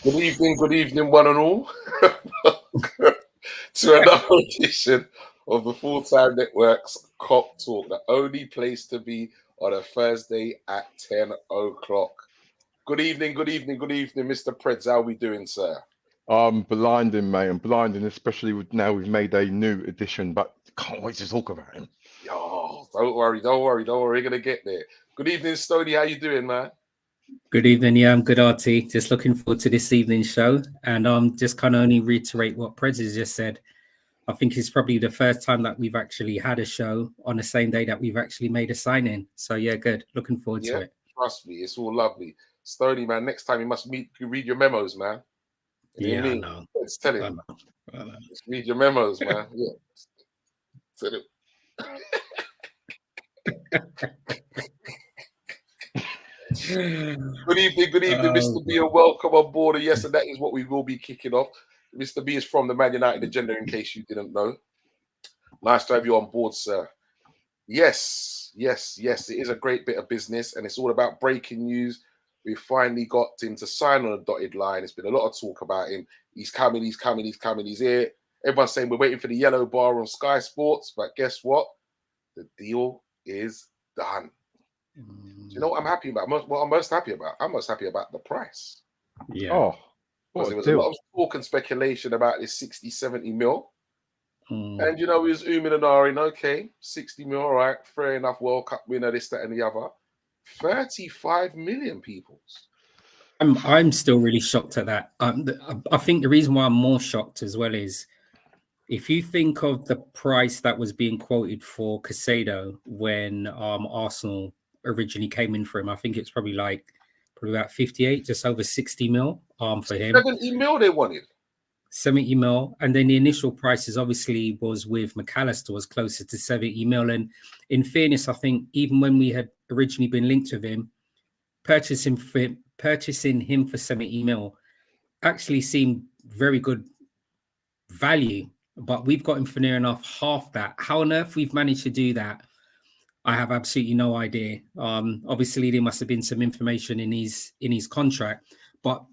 Good evening, one and all, to another edition of the Full-Time Network's KopTalk, the only place to be on a Thursday at 10 o'clock. Good evening, Mr. Preds. How are we doing, sir? I'm blinding, mate. I'm blinding, especially now we've made a new edition, but can't wait to talk about him. Oh, don't worry. We're going to get there. Good evening, Stoney. How you doing, man? Good evening. Yeah, I'm good, RT. Just looking forward to this evening's show. And just kind of only reiterate what Preds has just said. I think it's probably the first time that we've actually had a show on the same day that we've actually made a sign-in. So, yeah, good. Looking forward to it. Trust me, it's all lovely. Stoney, man, next time you must read your memos, man. I know. Let's tell him. Let's read your memos, man. Yeah. Tell him. Good evening, Mr. B, and welcome on board. Yes, and that is what we will be kicking off. Mr. B is from the Man United agenda, in case you didn't know. Nice to have you on board, sir. Yes, it is a great bit of business, and it's all about breaking news. We finally got him to sign on a dotted line. It's been a lot of talk about him. He's coming, he's here. Everyone's saying we're waiting for the yellow bar on Sky Sports, but guess what? The deal is done. Do you know what I'm happy about? What I'm most happy about? I'm most happy about the price. Yeah. Oh, because there was a lot of talk and speculation about this 60, 70 mil. And, we was ooming and ahhing, okay, 60 mil, all right, fair enough, World Cup winner, this, that, and the other. 35 million people. I'm still really shocked at that. I think the reason why I'm more shocked as well is if you think of the price that was being quoted for Caicedo when Arsenal originally came in for him, I think it's probably about 58, just over 60 mil for him. 70 mil they wanted. 70 mil. And then the initial prices obviously was with McAllister was closer to 70 mil. And in fairness, I think even when we had originally been linked with him, purchasing him for 70 mil actually seemed very good value. But we've got him for near enough half that. How on earth we've managed to do that, I have absolutely no idea. Obviously, there must have been some information in his contract. But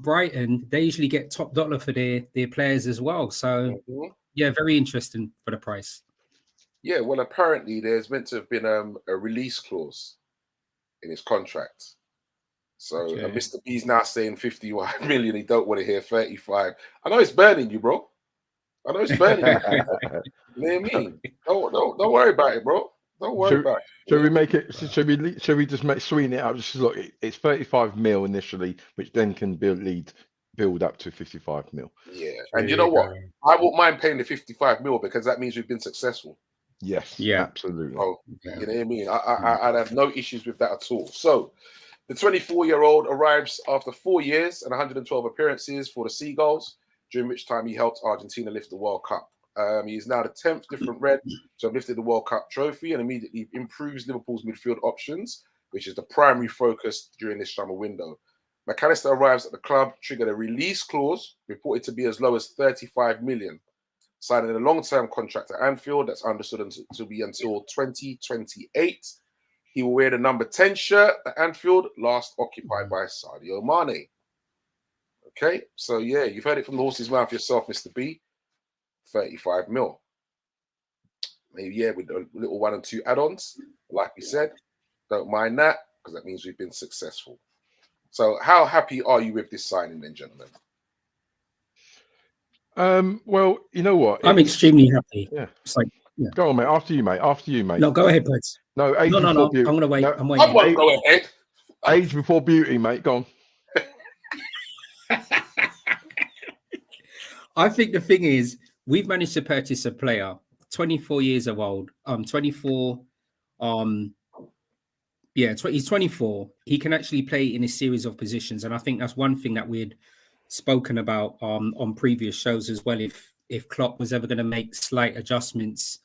Brighton, they usually get top dollar for their players as well. So, yeah, very interesting for the price. Yeah, well, apparently there's meant to have been a release clause in his contract. So Mr. B's now saying 51 million. He don't want to hear 35. I know it's burning you, bro. I know it's burning you. You know what I mean? Don't worry about it, bro. Don't worry about it. Shall we make it? Shall we just sweeten it up? Just look, it's 35 mil initially, which then can build up to 55 mil. Yeah, and you know what? I won't mind paying the 55 mil because that means we've been successful. Yes, yeah, absolutely. Oh, yeah. You know what I mean? I'd have no issues with that at all. So, the 24-year-old arrives after 4 years and 112 appearances for the Seagulls, during which time he helped Argentina lift the World Cup. He is now the 10th different red to have lifted the World Cup trophy and immediately improves Liverpool's midfield options, which is the primary focus during this summer window. McAllister arrives at the club, triggered a release clause, reported to be as low as 35 million, signing a long-term contract at Anfield that's understood to be until 2028. He will wear the number 10 shirt at Anfield, last occupied by Sadio Mane. Okay, so yeah, you've heard it from the horse's mouth yourself, Mr. B. 35 mil. Maybe, yeah, with a little 1 and 2 add-ons. Like we said, don't mind that because that means we've been successful. So how happy are you with this signing then, gentlemen? Well, you know what? I'm extremely happy. Yeah. It's like, yeah. Go on, mate. After you, mate. No, go ahead, Preds. No, age no. before beauty. I'm going to wait. No, I'm waiting. I won't go ahead. Age before beauty, mate. Go on. I think the thing is, we've managed to purchase a player, 24 years old, 24. He's 24. He can actually play in a series of positions, and I think that's one thing that we'd spoken about on previous shows as well. If Klopp was ever going to make slight adjustments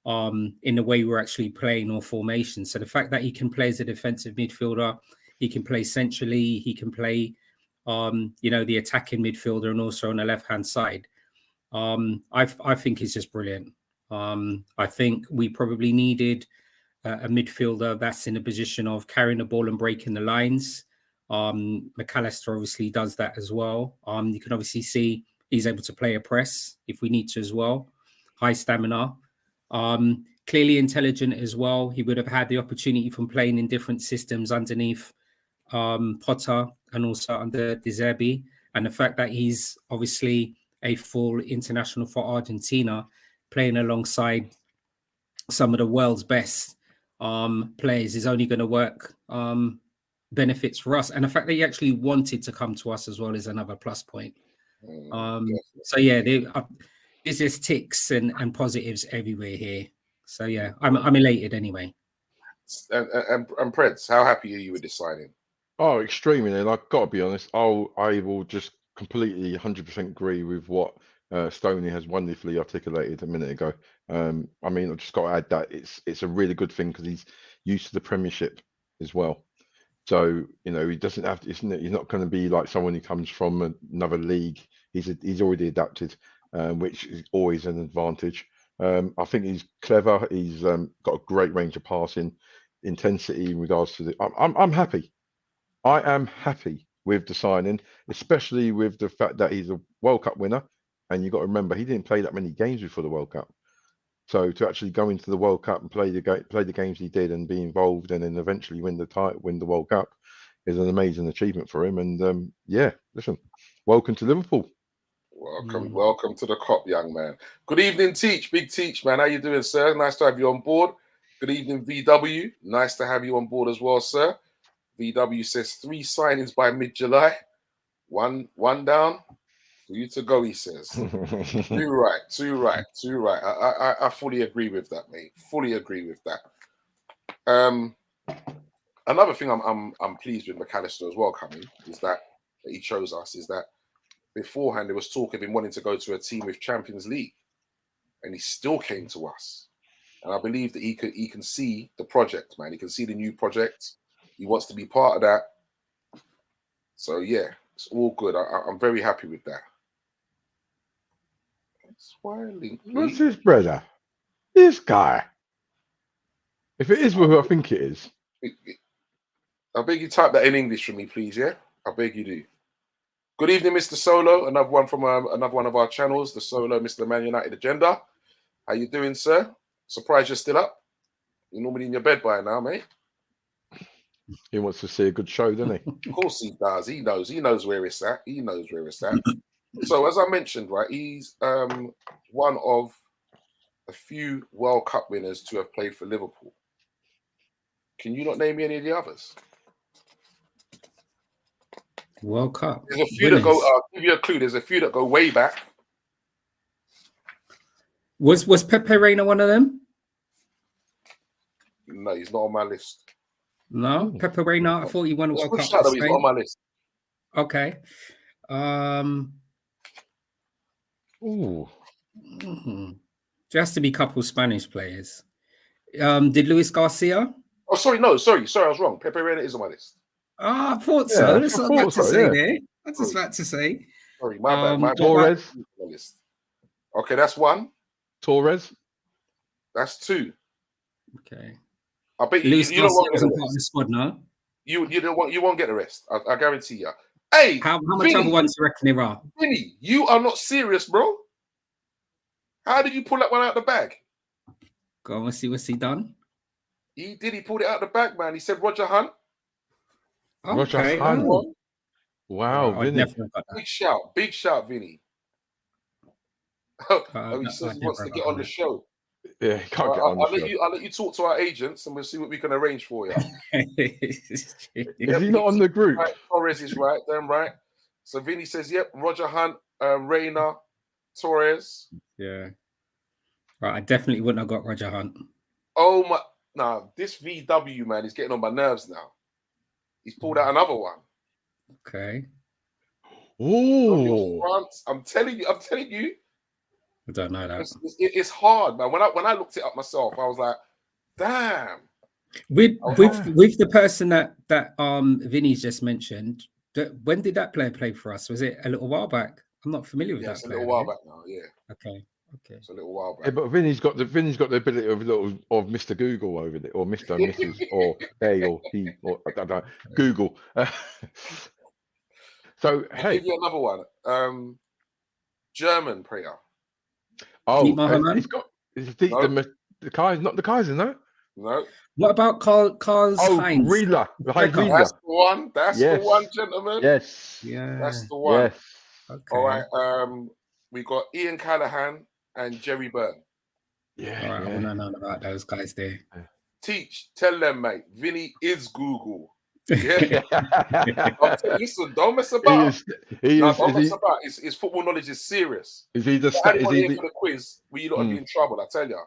in the way we're actually playing or formation, so the fact that he can play as a defensive midfielder, he can play centrally, he can play, the attacking midfielder, and also on the left-hand side. I think it's just brilliant. I think we probably needed a midfielder that's in a position of carrying the ball and breaking the lines. McAllister obviously does that as well. You can obviously see he's able to play a press if we need to as well. High stamina. Clearly intelligent as well. He would have had the opportunity from playing in different systems underneath Potter and also under De Zerbi. And the fact that he's obviously a full international for Argentina, playing alongside some of the world's best players is only going to work benefits for us. And the fact that he actually wanted to come to us as well is another plus point. So yeah, there's just ticks and positives everywhere here. So yeah, I'm elated anyway. And Preds, how happy are you with this signing? Oh, extremely. And I've got to be honest, I will just completely 100% agree with what Stoney has wonderfully articulated a minute ago. I mean, I've just got to add that it's a really good thing because he's used to the Premiership as well. So, you know, he doesn't have to, he's not going to be like someone who comes from another league. He's already adapted, which is always an advantage. I think he's clever. He's got a great range of passing intensity in regards to the. I'm happy. I am happy with the signing, especially with the fact that he's a World Cup winner. And you've got to remember, he didn't play that many games before the World Cup. So to actually go into the World Cup and play the games he did and be involved and then eventually win the World Cup is an amazing achievement for him. And yeah, listen, welcome to Liverpool. Welcome to the Kop, young man. Good evening, Big Teach, man. How you doing, sir? Nice to have you on board. Good evening, VW. Nice to have you on board as well, sir. VW says 3 signings by mid-July. One down. For you to go, he says. Too right. I fully agree with that, mate. Fully agree with that. Another thing I'm pleased with McAllister as well coming is that he chose us is that beforehand there was talk of him wanting to go to a team with Champions League, and he still came to us. And I believe that he can see the project, man. He can see the new project. He wants to be part of that. So yeah, it's all good. I'm very happy with that. What's his brother? This guy. If it is who I think it is. I beg you type that in English for me, please, yeah? I beg you do. Good evening, Mr. Solo. Another one from another one of our channels, the Solo, Mr. Man United Agenda. How you doing, sir? Surprised you're still up. You're normally in your bed by now, mate. He wants to see a good show, doesn't he? Of course he does. He knows where it's at. He knows where it's at. So as I mentioned, right, he's one of a few World Cup winners to have played for Liverpool. Can you not name me any of the others? World Cup. There's a few that go. I'll give you a clue. There's a few that go way back. Was Pepe Reina one of them? No, he's not on my list. No, Pepe Reina. I thought he won a World Cup. He's not on my list. Okay. Ooh. There has to be a couple of Spanish players. Did Luis Garcia? Oh, sorry, I was wrong. Pepe Reina is on my list. I thought so. That's what I was about to say there. I was just about to say. Sorry, my bad. Torres. Okay, that's one. Torres. That's 2. Okay. I bet Luis you don't want wasn't part of the squad, no? You won't get the rest. I guarantee you. Hey, how much other ones do you reckon there are? Vinny, you are not serious, bro. How did you pull that one out of the bag? Go on, let's see what's he done. He pulled it out of the bag, man. He said Roger Hunt. Okay. Roger Hunt. Wow, Vinny. Big shout, Vinny. He says he wants to get on the show. Yeah, he can't get on the show. I'll let you talk to our agents and we'll see what we can arrange for you. Is he not on the group? Right, Torres is right, then right. So Vinny says, yep, Roger Hunt, Reina, Torres. Yeah. Right, I definitely wouldn't have got Roger Hunt. Oh my, nah, this VW man is getting on my nerves now. He's pulled out another one. Okay. Ooh. I'm telling you. I don't know that. It's hard, man. When I looked it up myself, I was like, damn. With the person that Vinny's just mentioned, when did that player play for us? Was it a little while back? I'm not familiar with that. It's a little while back now, yeah. Okay. Okay. It's a little while Yeah, back. but Vinny's got the ability of Mr. Google over there, or Mr. and Mrs. or they or he or I don't know, Google. So I'll hey, give you another one. German player. Deep oh, Mohammed? it's got the Kaiser, not the Kaiser, no. No, What about Carl's Oh, Heinz? Riedler, Becker. Riedler. that's the one. That's the Yes, one, gentlemen. yes, Yeah. That's the one. yes. Okay. All right. We got Ian Callahan and Jerry Byrne. All right. Yeah. I want to know about those guys there. Tell them, mate. Vinny is Google. Yeah. Listen, don't mess about. Don't mess about. His football knowledge is serious. Is he the? Anyone here for the quiz? We lot be in trouble. I tell you.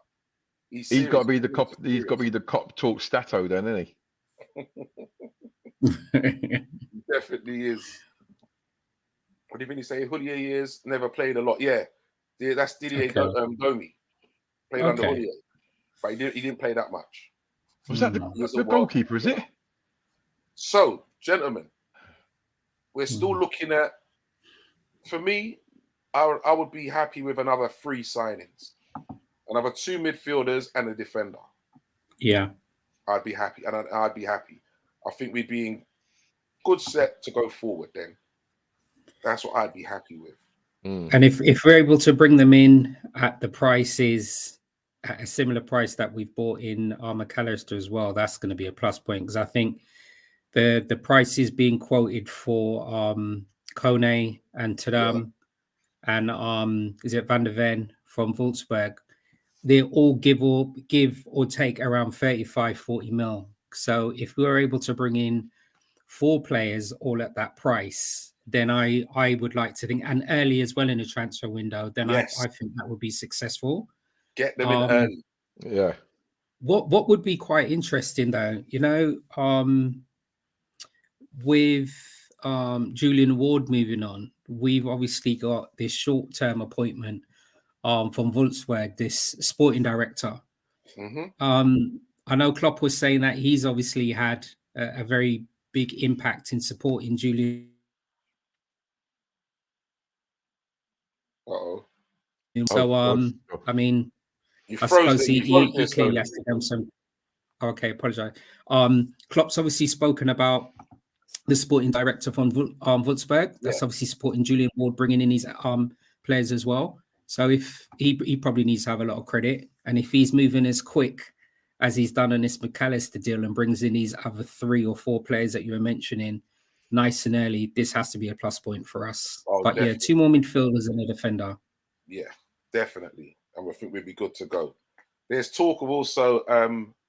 He's got to be the cop. He's got to be the KopTalk stato, then, isn't he? He definitely is. What did Vinny say? Houllier years, never played a lot. Yeah, that's Didier Domi. Played under Houllier, but he didn't play that much. Was that the goalkeeper? Is it? So, gentlemen, we're still looking at. For me, I would be happy with another 3 signings, another 2 midfielders and a defender. Yeah, I'd be happy, and I'd be happy. I think we'd be in good set to go forward. Then that's what I'd be happy with. And if we're able to bring them in at the prices at a similar price that we've bought in our McAllister as well, that's going to be a plus point, because I think the prices being quoted for Kone and Tadam and is it Van der Ven from Wolfsburg, they all give or take around 35-40 mil. So if we were able to bring in 4 players all at that price, then I would like to think, and early as well in the transfer window, then I think that would be successful. Get them in early. Yeah. What would be quite interesting though, with Julian Ward moving on, we've obviously got this short-term appointment from Wolfsburg, this sporting director. I know Klopp was saying that he's obviously had a very big impact in supporting Julian. So I mean, I suppose he clearly has to give some. Okay, apologize. Klopp's obviously spoken about the sporting director from Wolfsburg. That's obviously supporting Julian Ward, bringing in his players as well. So if he probably needs to have a lot of credit, and if he's moving as quick as he's done on this McAllister deal and brings in these other 3 or 4 players that you were mentioning nice and early, this has to be a plus point for us. But definitely. Yeah, 2 more midfielders and a defender. Yeah, definitely. And I think we'd be good to go. There's talk of also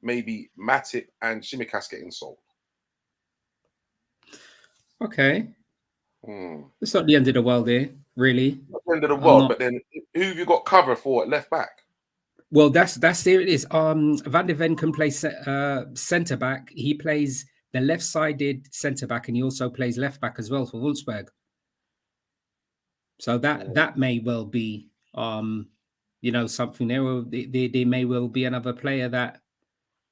maybe Matip and Tsimikas getting sold. Okay. It's not the end of the world there, really. Not the end of the world, but then who have you got cover for at left back? Well, that's there it is. Van der Ven can play centre back. He plays the left-sided centre back, and he also plays left back as well for Wolfsburg. So that may well be something there. There may well be another player that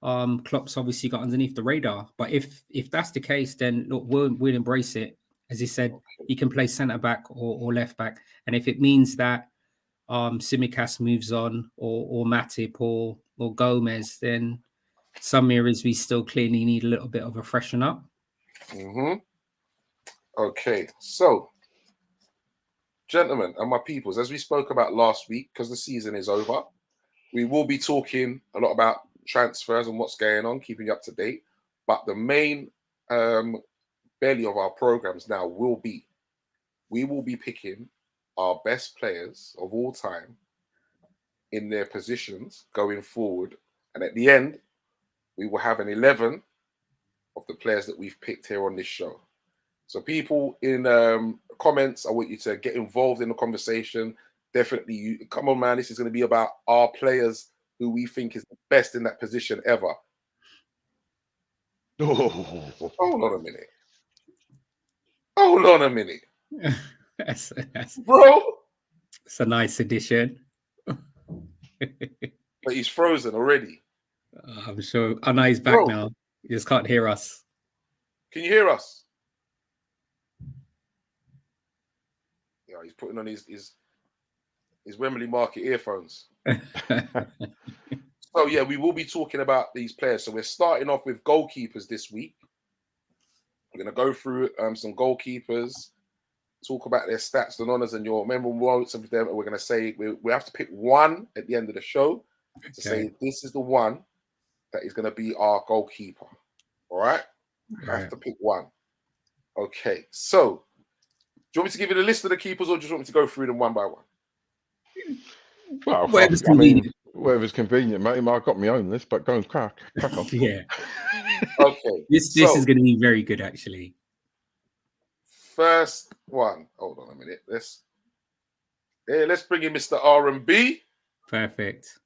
Klopp's obviously got underneath the radar. But if that's the case, then look, we'll embrace it. As he said, he can play centre back or left back, and if it means that Tsimikas moves on or Matip or Gomez, then some areas we still clearly need a little bit of a freshen up. Okay, so gentlemen and my peoples, as we spoke about last week, because the season is over, we will be talking a lot about transfers and what's going on, keeping you up to date. But the main belly of our programs now will be, we will be picking our best players of all time in their positions going forward. And at the end, we will have an 11 of the players that we've picked here on this show. So people in comments, I want you to get involved in the conversation. Definitely, come on, man. This is going to be about our players who we think is the best in that position ever. Hold on a minute. Hold on a minute. Bro. It's a nice addition. But he's frozen already. I'm sure. I know he's back now. He just can't hear us. Can you hear us? Yeah, he's putting on his his Wembley Market earphones. So yeah, we will be talking about these players. So we're starting off with goalkeepers this week. We're going to go through some goalkeepers, talk about their stats and honours and your memorable moments of them. And we're going to say we have to pick one at the end of the show to say this is the one that is going to be our goalkeeper. All right? We have to pick one. Okay. So, do you want me to give you the list of the keepers, or do you just want me to go through them one by one? Well, Whatever's I mean, convenient. whatever's convenient, mate. I've got my own list, but go and crack on. Yeah. Okay. This is going to be very good, actually. First one. Hold on a minute. Let's bring in Mr. R&B. Perfect.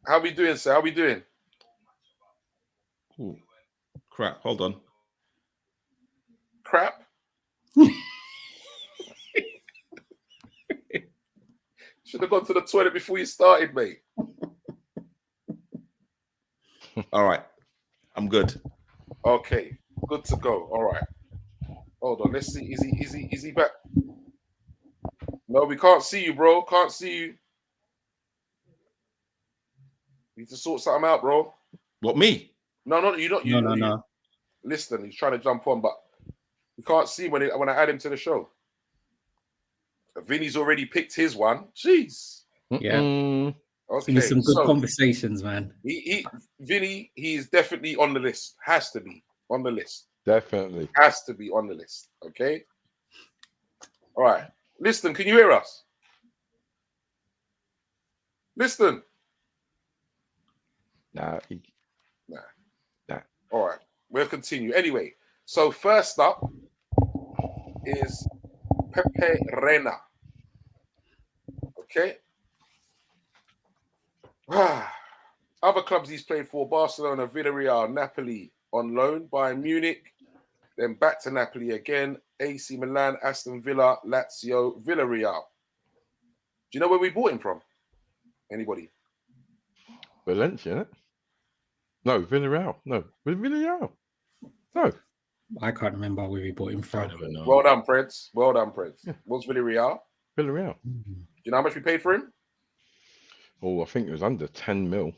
How we doing, sir? How we doing? Ooh, crap. Hold on. Crap. Should have gone to the toilet before you started, mate. All right. I'm good. Okay. Good to go. All right. Hold on. Let's see. Is he back? No, we can't see you, bro. Can't see you. Need to sort something out, bro. What, me? No, not you. Not you. No. Listen, he's trying to jump on, but you can't see when I add him to the show. Vinny's already picked his one. Jeez. Yeah. Okay. It's some good conversations, man. Vinny, he is definitely on the list. Has to be on the list. Definitely. Has to be on the list. Okay. All right. Listen, can you hear us? Listen. Nah. All right. We'll continue. Anyway, so first up is Pepe Reina. Okay. Other clubs he's played for: Barcelona, Villarreal, Napoli on loan, Bayern Munich, then back to Napoli again, AC Milan, Aston Villa, Lazio, Villarreal. Do you know where we bought him from? Anybody? Valencia, innit? No, Villarreal. No, Villarreal. No. I can't remember where we bought him I from. don't know. Well done, Preds. Well done, Preds. Yeah. What's Villarreal? Villarreal. Do you know how much we paid for him? Oh, I think it was under 10 mil.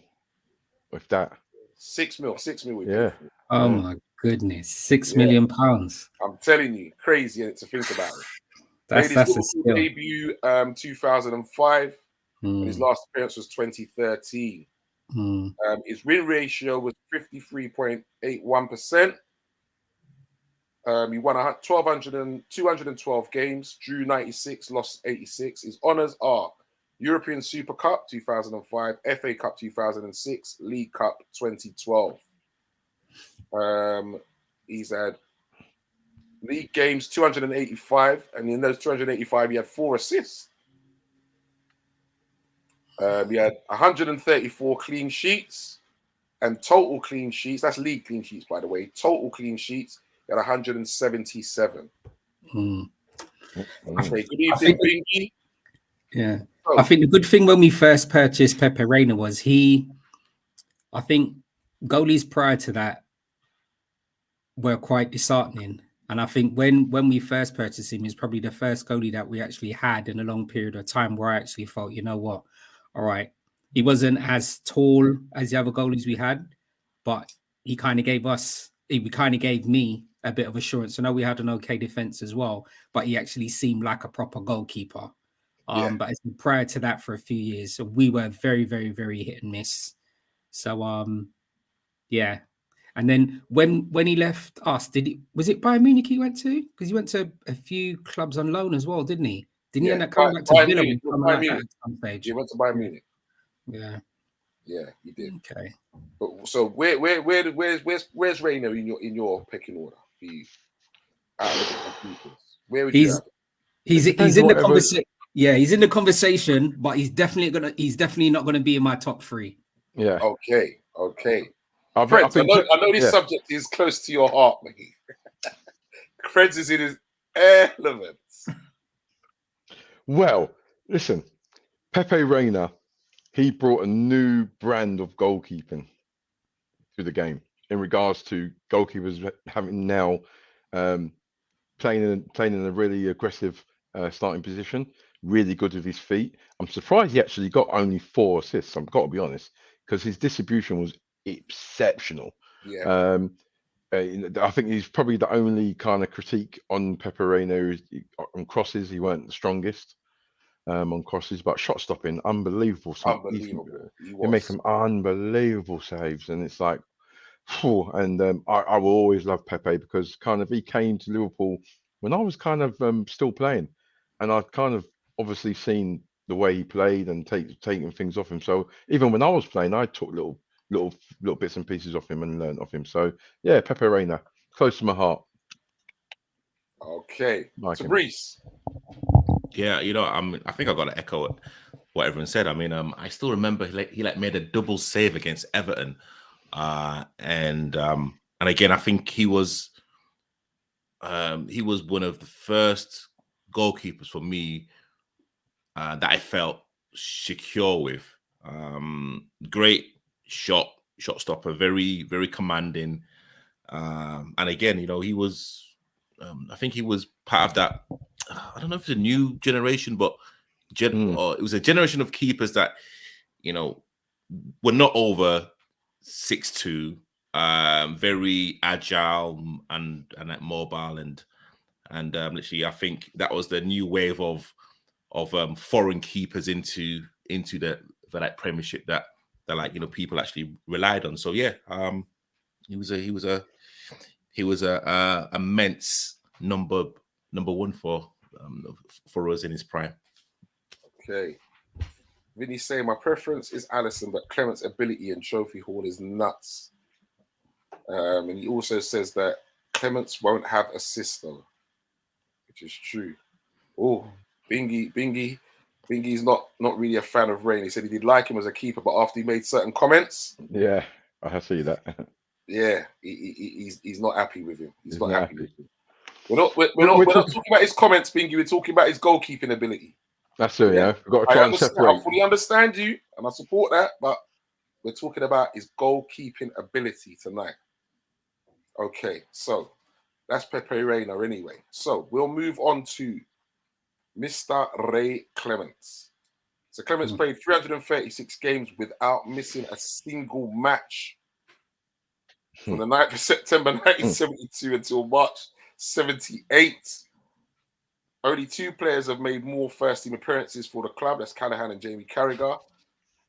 With that. 6 mil. 6 mil we paid Yeah. for him. Oh Yeah. my goodness, £6 million. I'm telling you, crazy to think about it. That's Made his a Liverpool skill. debut 2005, and his last appearance was 2013. His win ratio was 53.81%. He won 212 games, drew 96, lost 86. His honours are European Super Cup 2005, FA Cup 2006, League Cup 2012. He's had league games 285, and in those 285, he had 4 assists. He had 134 clean sheets, and total clean sheets, that's league clean sheets, by the way, total clean sheets at 177. Okay, good evening, Bingy. Yeah. I think the good thing when we first purchased Pepe Reina was I think goalies prior to that were quite disheartening. And I think when we first purchased him, he's probably the first goalie that we actually had in a long period of time where I actually felt, you know what, all right, he wasn't as tall as the other goalies we had, but he kind of gave me a bit of assurance. I know we had an okay defense as well, but he actually seemed like a proper goalkeeper. But it's been prior to that for a few years, so we were very, very, very hit and miss. So yeah. And then when he left us, was it Bayern Munich he went to? Because he went to a few clubs on loan as well, didn't he? Didn't he end up coming back to Villa at some stage? He went to Bayern Munich. Yeah. Yeah, he did. Okay. But, so where's Reina in your pecking order for you? Where would you have? He's in the conversation. Yeah, he's in the conversation, but he's definitely not gonna be in my top 3. Yeah. Okay. Friends, I know this subject is close to your heart, Mickey. Freds is in his elements. Well, listen, Pepe Reina, he brought a new brand of goalkeeping to the game in regards to goalkeepers having now playing in a really aggressive starting position. Really good with his feet. I'm surprised he actually got only 4 assists. I've got to be honest, because his distribution was exceptional. Yeah. I think he's probably the only kind of critique on Pepe Reina is on crosses. He weren't the strongest on crosses, but shot stopping, unbelievable. Unbelievable. He makes some unbelievable saves, and it's like, phew. And I will always love Pepe because kind of he came to Liverpool when I was kind of still playing, and I'd kind of obviously seen the way he played and taking things off him. So even when I was playing, I took little bits and pieces off him and learned off him. So yeah, Pepe Reina, close to my heart. Okay, Like Fabrice. Yeah, I think I got to echo what everyone said. I mean, I still remember he made a double save against Everton, and again, I think he was one of the first goalkeepers for me that I felt secure with. Great shot stopper, very, very commanding. And again, he was, I think he was part of that. I don't know if it's a new generation, but it was a generation of keepers that, were not over 6'2", very agile and mobile and literally, I think that was the new wave of foreign keepers into the Premiership that people actually relied on. So yeah, he was a immense number one for us in his prime. Okay. Vinny's saying my preference is Alisson, but Clement's ability and trophy haul is nuts. And he also says that Clements won't have a sister, which is true. Oh, Bingy's not really a fan of Rain. He said he did like him as a keeper, but after he made certain comments, yeah, I see that. Yeah, he's not happy with him. He's not happy with him. We're not talking about his comments, Bingy. We're talking about his goalkeeping ability. That's it. Yeah, we've got to try and separate. I fully understand you, and I support that, but we're talking about his goalkeeping ability tonight. Okay, so that's Pepe Reina anyway. So we'll move on to Mr. Ray Clements. So Clements played 336 games without missing a single match from the 9th of September 1972 until March 78. Only 2 players have made more first-team appearances for the club. That's Callahan and Jamie Carragher.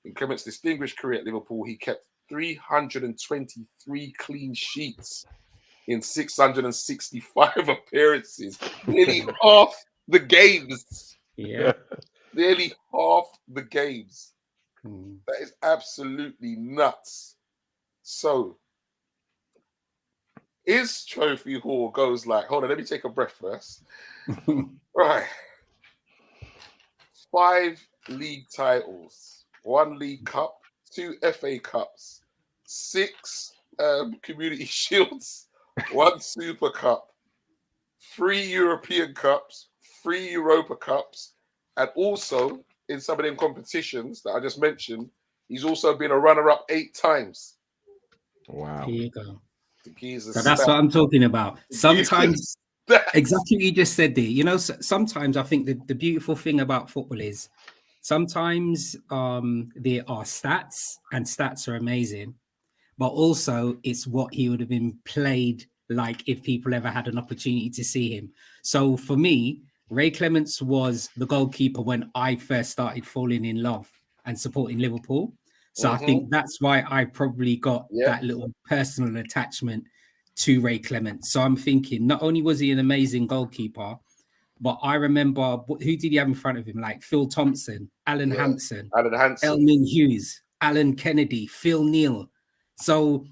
In Clements' distinguished career at Liverpool, he kept 323 clean sheets in 665 appearances. Nearly half the games. Yeah. Nearly half the games. That is absolutely nuts. So, his trophy haul goes like, hold on, let me take a breath first. Right. 5 league titles, 1 League Cup, 2 FA Cups, 6 Community Shields, 1 Super Cup, 3 European Cups, 3 Europa Cups, and also in some of them competitions that I just mentioned, he's also been a runner-up 8 times. Wow. Here you go. So that's what I'm talking about. Sometimes, exactly what you just said there. Sometimes I think the beautiful thing about football is sometimes there are stats, and stats are amazing, but also it's what he would have been played like if people ever had an opportunity to see him. So for me, Ray Clements was the goalkeeper when I first started falling in love and supporting Liverpool. So I think that's why I probably got that little personal attachment to Ray Clements. So I'm thinking not only was he an amazing goalkeeper, but I remember who did he have in front of him? Like Phil Thompson, Alan Hansen, Elman Hughes, Alan Kennedy, Phil Neal. So,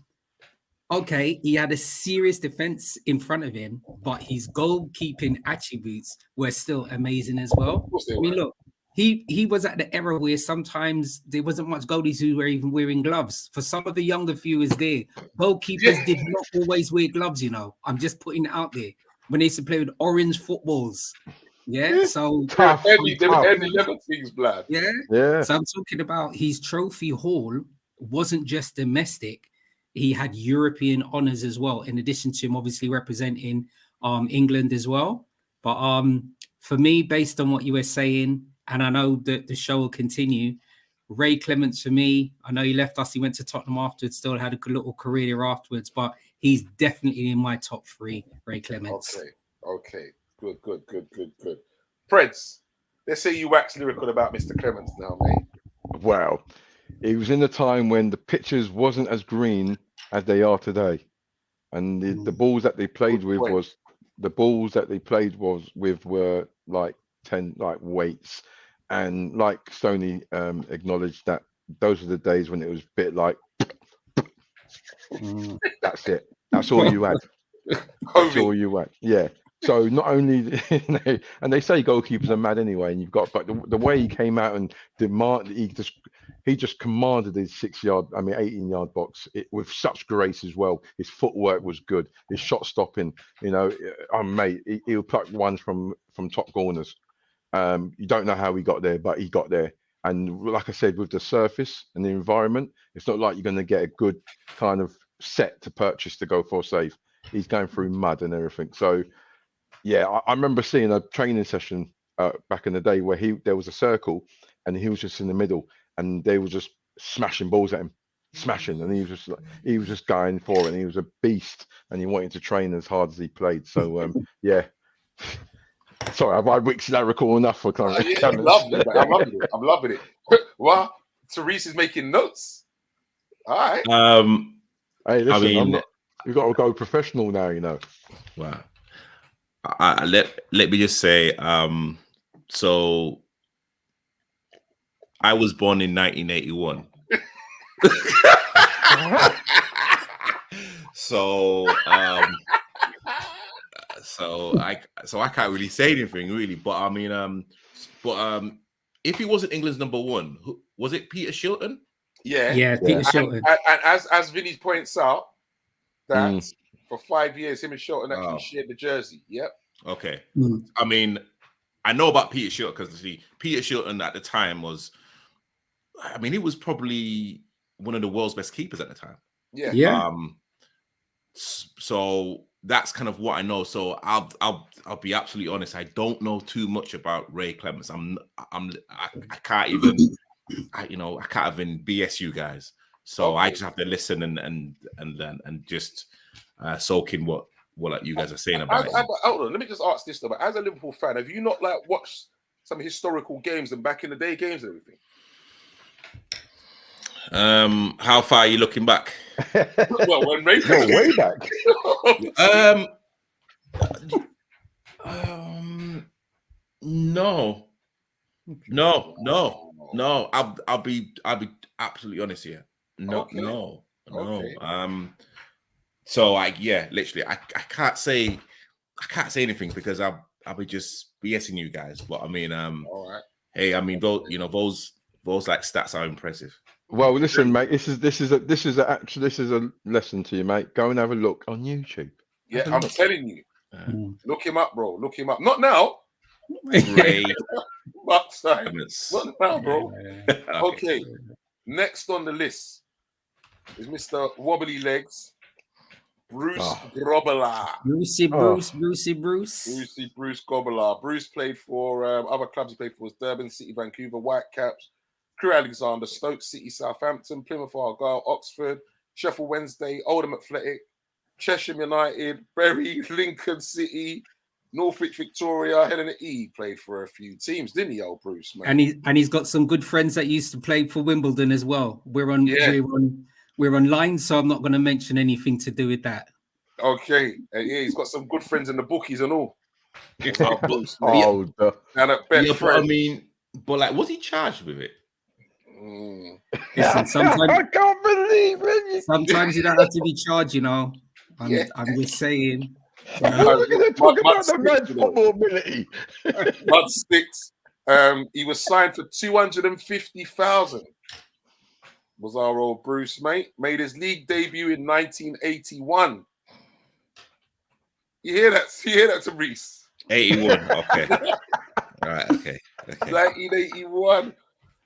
okay, he had a serious defense in front of him, but his goalkeeping attributes were still amazing as well. I mean, look, he was at the era where sometimes there wasn't much goalies who were even wearing gloves. For some of the younger viewers there, goalkeepers did not always wear gloves, I'm just putting it out there. When they used to play with orange footballs. Yeah, so tough. Heavy leather things, blood. Yeah. So I'm talking about his trophy haul wasn't just domestic. He had European honors as well, in addition to him obviously representing England as well. But for me, based on what you were saying, and I know that the show will continue, Ray Clements for me, I know he left us, he went to Tottenham afterwards, still had a good little career afterwards, but he's definitely in my top 3, Ray Clements. Okay. Good. Preds, let's say you wax lyrical about Mr. Clements now, mate. Wow. It was in a time when the pitches wasn't as green as they are today. And the balls that they played with were like 10 like weights. And like Stoney acknowledged that those are the days when it was a bit like that's it. That's all you had. That's all you had. Yeah. So not only and they say goalkeepers are mad anyway, and you've got but the way he came out and he just commanded his 18-yard box with such grace as well. His footwork was good. His shot stopping, mate, he'll pluck ones from top corners. You don't know how he got there, but he got there. And like I said, with the surface and the environment, it's not like you're going to get a good kind of set to purchase to go for a save. He's going through mud and everything. So, yeah, I remember seeing a training session back in the day where there was a circle and he was just in the middle and they were just smashing balls at him, and he was just going for it. And he was a beast, and he wanted to train as hard as he played. So, yeah. Sorry, have I wixed that record enough for Clarence? Yeah, I'm loving it. Well, Therese is making notes. All right. Hey, listen, we've got to go professional now, Wow. Let me just say, so I was born in 1981. So I can't really say anything really, but I mean, if he wasn't England's number 1, was it Peter Shilton? Yeah, Peter Shilton. And as Vinny points out, that for 5 years, him and Shilton actually shared the jersey. Yep. Okay. I mean, I know about Peter Shilton because Peter Shilton at the time he was probably one of the world's best keepers at the time. Yeah. Yeah. So that's kind of what I know. So I'll be absolutely honest. I don't know too much about Ray Clements. I can't even I can't even BS you guys. So I just have to listen and just soak in what you guys are saying about it. Hold on, let me just ask this though. As a Liverpool fan, have you not watched some historical games and back in the day games and everything? How far are you looking back? Well, when Ray way back. No. I'll be absolutely honest here. No. Okay. So literally, I can't say anything because I'll be just BSing you guys. But I mean, all right. Hey, I mean, those like stats are impressive. Well, listen, mate. This is a lesson to you, mate. Go and have a look on YouTube. Yeah, I'm telling you. Look him up, bro. Look him up. Not now. Ray. Not now, bro. Okay. Next on the list is Mr. Wobbly Legs, Bruce Grobbelaar. Brucey Bruce Grobbelaar. Bruce played for other clubs. He played for Durban City, Vancouver Whitecaps, Crewe Alexander, Stoke City, Southampton, Plymouth Argyle, Oxford, Sheffield Wednesday, Oldham Athletic, Cheshire United, Bury, Lincoln City, Norwich Victoria, Helena E. Played for a few teams, didn't he, old Bruce? Man? And he's got some good friends that used to play for Wimbledon as well. We're online, so I'm not going to mention anything to do with that. Okay, he's got some good friends in the bookies and all. But I mean, was he charged with it? Listen, sometimes I can't believe it. Sometimes you don't have to be charged, I'm just saying. We're going to talk about the man's football ability. Mud Sticks. He was signed for 250,000. Was our old Bruce, mate. Made his league debut in 1981. You hear that, Therese? 81. Okay. All right. Okay. 1981.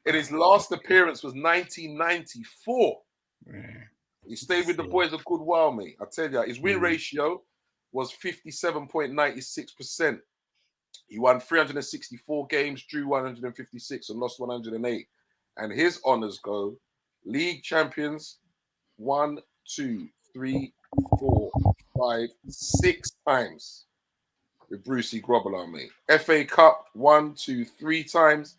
And his last appearance was 1994. He stayed with the boys a good while, mate. I tell you, his win ratio was 57.96%. He won 364 games, drew 156, and lost 108. And his honours go league champions 1, 2, 3, 4, 5, 6 times with Brucey Grobbelaar, mate. FA Cup 1, 2, 3 times.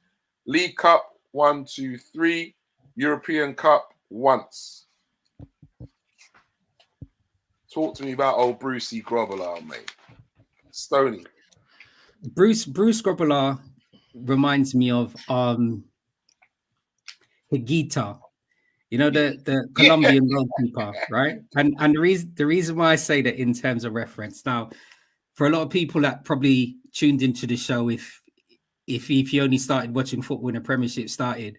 League Cup 1, 2, 3. European Cup once. Talk to me about old Brucey Grobbelaar, mate. Stoney. Bruce Grobbelaar reminds me of Higuita, you know, the Colombian goalkeeper, right? And the reason why I say that in terms of reference, now, for a lot of people that probably tuned into the show, if you only started watching football when the Premiership started,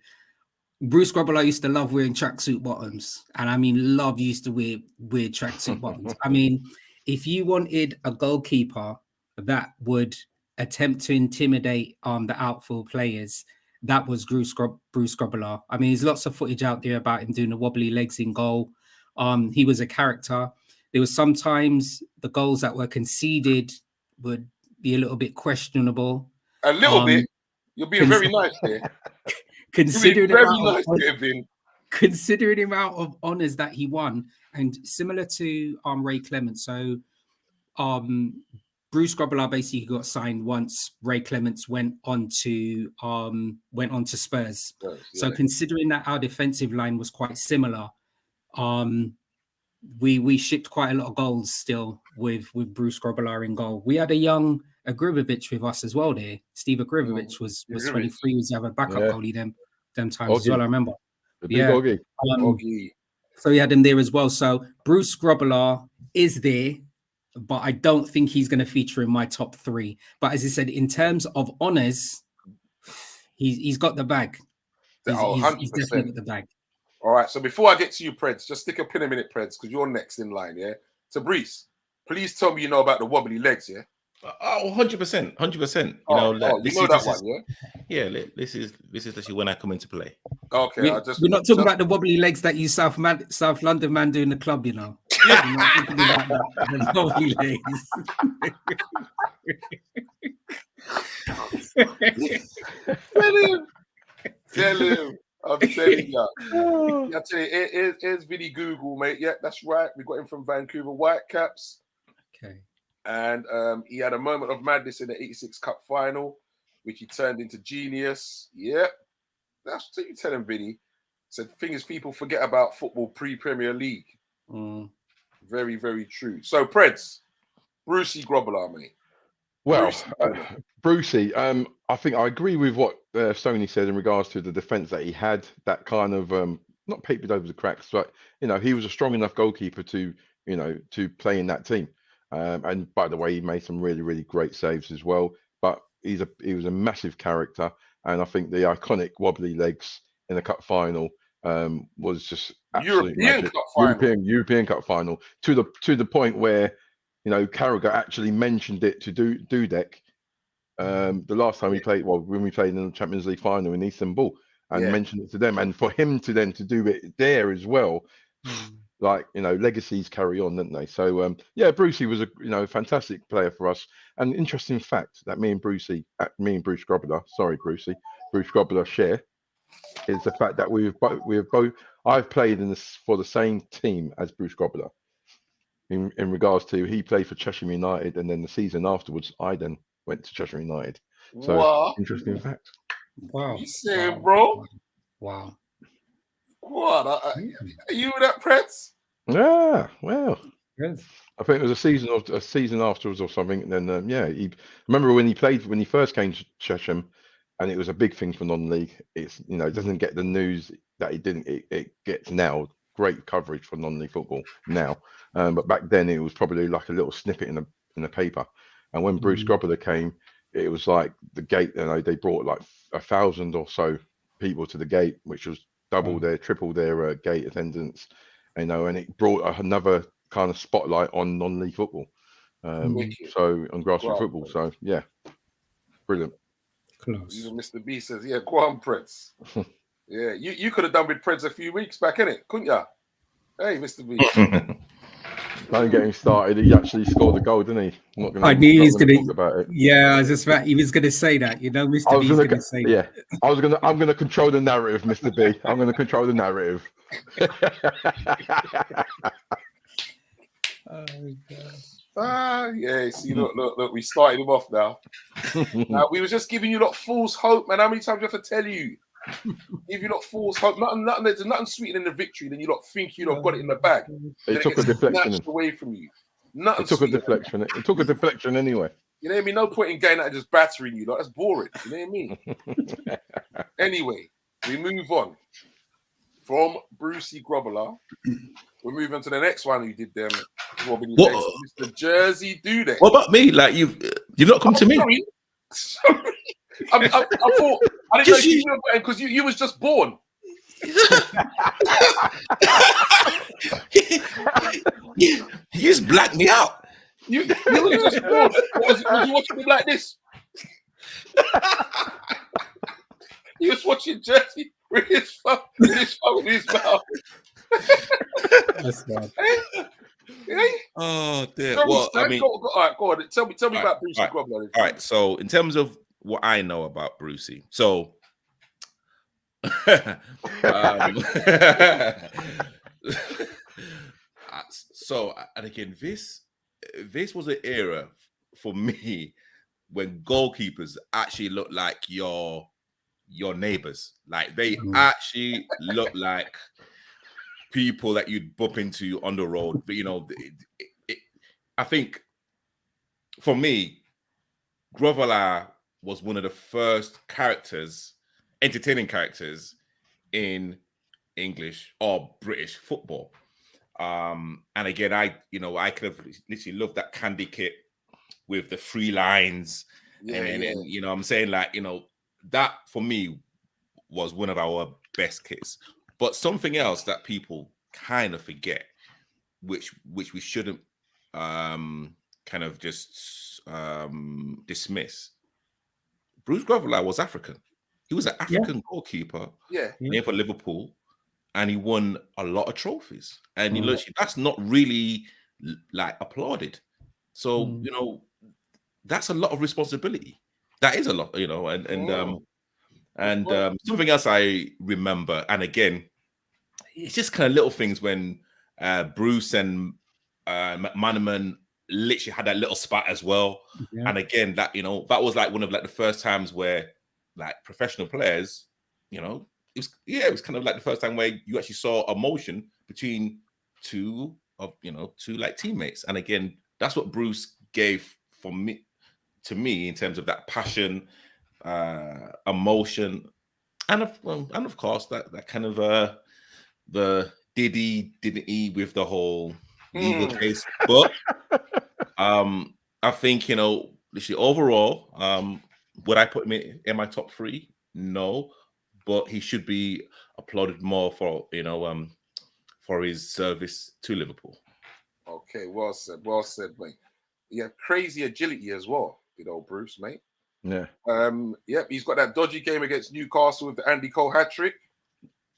Bruce Grobbelaar used to love wearing tracksuit bottoms, and I mean, used to wear tracksuit bottoms. I mean, if you wanted a goalkeeper that would attempt to intimidate the outfield players, that was Bruce Grobbelaar. I mean, there's lots of footage out there about him doing the wobbly legs in goal. He was a character. There was sometimes the goals that were conceded would be a little bit questionable. A little bit. You're being very nice there. Considering Kevin. Considering the amount of honours that he won, and similar to Ray Clements. So Bruce Grobbelaar basically got signed once Ray Clements went on to Spurs. Yeah. So considering that our defensive line was quite similar, we shipped quite a lot of goals still with Bruce Grobbelaar in goal. We had a young Agrivovic with us as well there. Steve Agrivovic was 23, was the other backup goalie them times as well, I remember. Oggy. So we had him there as well. So Bruce Grobbelaar is there, but I don't think he's going to feature in my top 3. But as I said, in terms of honours, he's got the bag. He's definitely got the bag. All right, so before I get to you, Preds, just stick a pin a minute, Preds, because you're next in line, yeah? So, Brees, please tell me you know about the wobbly legs, yeah? Oh, 100%. 100%. You know that one, yeah? Yeah, this is actually when I come into play. Okay, we're not talking about the wobbly legs that you South London man do in the club, you know. We're not talking about the wobbly legs. Tell him. I'm telling you. I tell you, here's Vinny Google, mate. Yeah, that's right. We got him from Vancouver Whitecaps. Okay. And he had a moment of madness in the 86 Cup final, which he turned into genius. Yep. That's what you tell him, Vinny. So the thing is, people forget about football pre-Premier League. Very, very true. So, Preds, Brucey Grobbelaar, mate. Well, Brucey, I think I agree with what Stoney said in regards to the defence that he had. That kind of not papered over the cracks, but he was a strong enough goalkeeper to play in that team. And by the way, he made some really, really great saves as well. But he was a massive character, and I think the iconic wobbly legs in the cup final was just absolute magic. European Cup final to the point where Carragher actually mentioned it to Dudek the last time we played. Well, when we played in the Champions League final in Istanbul, and mentioned it to them, and for him to then to do it there as well. Like, legacies carry on, don't they? So, Brucey was a fantastic player for us. And interesting fact that me and Bruce Grobbelaar share is the fact that we have both. I've played for the same team as Bruce Grobbelaar. In regards to, he played for Cheshire United, and then the season afterwards, I then went to Cheshire United. So, wow. Interesting fact. Wow, you saying, bro? Wow. What? Are you that, Preds? Yeah, well, good. I think it was a season afterwards or something. And then he remember when he first came to Chesham, and it was a big thing for non-league. It's it doesn't get the news that it didn't. It gets now great coverage for non-league football now, but back then it was probably like a little snippet in the paper. And when Bruce Grobbelaar came, it was like the gate. They brought like 1,000 or so people to the gate, which was triple their gate attendance. And it brought another kind of spotlight on non-league football, so on grassroots football. So brilliant. Close. Even Mr. B says, "Yeah, go on, Preds." Yeah, you could have done with Preds a few weeks back, innit? Couldn't ya? Hey, Mr. B. Don't get him started. He actually scored a goal, didn't he? I'm not gonna, I knew he was going talk about it. Yeah, I was just about. He was going to say that. You know, Mr. B's going to say. Yeah, I'm gonna control the narrative, Mr. B. I'm gonna control the narrative. Oh God. Yeah. See, look. We started him off now. Now we was just giving you lot false hope, man. How many times do I have to tell you? Give you lot false hope. There's nothing sweeter than the victory than you lot think you lot got it in the bag. It took a deflection. Snatched away from you. Nothing. It took a deflection. It took a deflection anyway. You know what I mean? No point in getting out and just battering you. Like, that's boring. You know what I mean? Anyway, we move on from Brucey Grobbler. We're moving on to the next one who did them. Mr. Jersey Dudek. What about me? Like you've not come to me. Sorry. I thought I didn't know you were because you was just born. You just blacked me out. You were just born. Was you watching him like this? You was watching Jersey with his phone in his mouth. That's bad. Oh dear. Well, Well, I mean, go on. Tell me about Brucey Grobbler. All right. So, in terms of what I know about Brucey, so so, and again, this was an era for me when goalkeepers actually looked like your neighbors. Like they actually looked like people that you'd bump into on the road. But you know, I think for me, Grobbler was one of the first entertaining characters in English or British football. And again, I could have literally loved that candy kit with the 3 lines. And you know, I'm saying, like, you know, that for me was one of our best kits. But something else that people kind of forget, which we shouldn't kind of just dismiss. Bruce Grobbler was African. He was an African goalkeeper. Playing for Liverpool, and he won a lot of trophies. And you literally, that's not really like applauded. So you know, that's a lot of responsibility. That is a lot, you know. And something else I remember, and again, it's just kind of little things when Bruce and McManaman literally had that little spat as well. And again, that, you know, that was like one of like the first times where like professional players, you know, it was kind of like the first time where you actually saw emotion between two like teammates. And again, that's what Bruce gave to me in terms of that passion, emotion, and of course that kind of the did he with the whole legal case. But I think, you know, literally overall, would I put him in my top 3? No, but he should be applauded more for, you know, for his service to Liverpool. Okay, well said, mate. Yeah, crazy agility as well, you know, Bruce, mate. Yeah. He's got that dodgy game against Newcastle with the Andy Cole hat trick.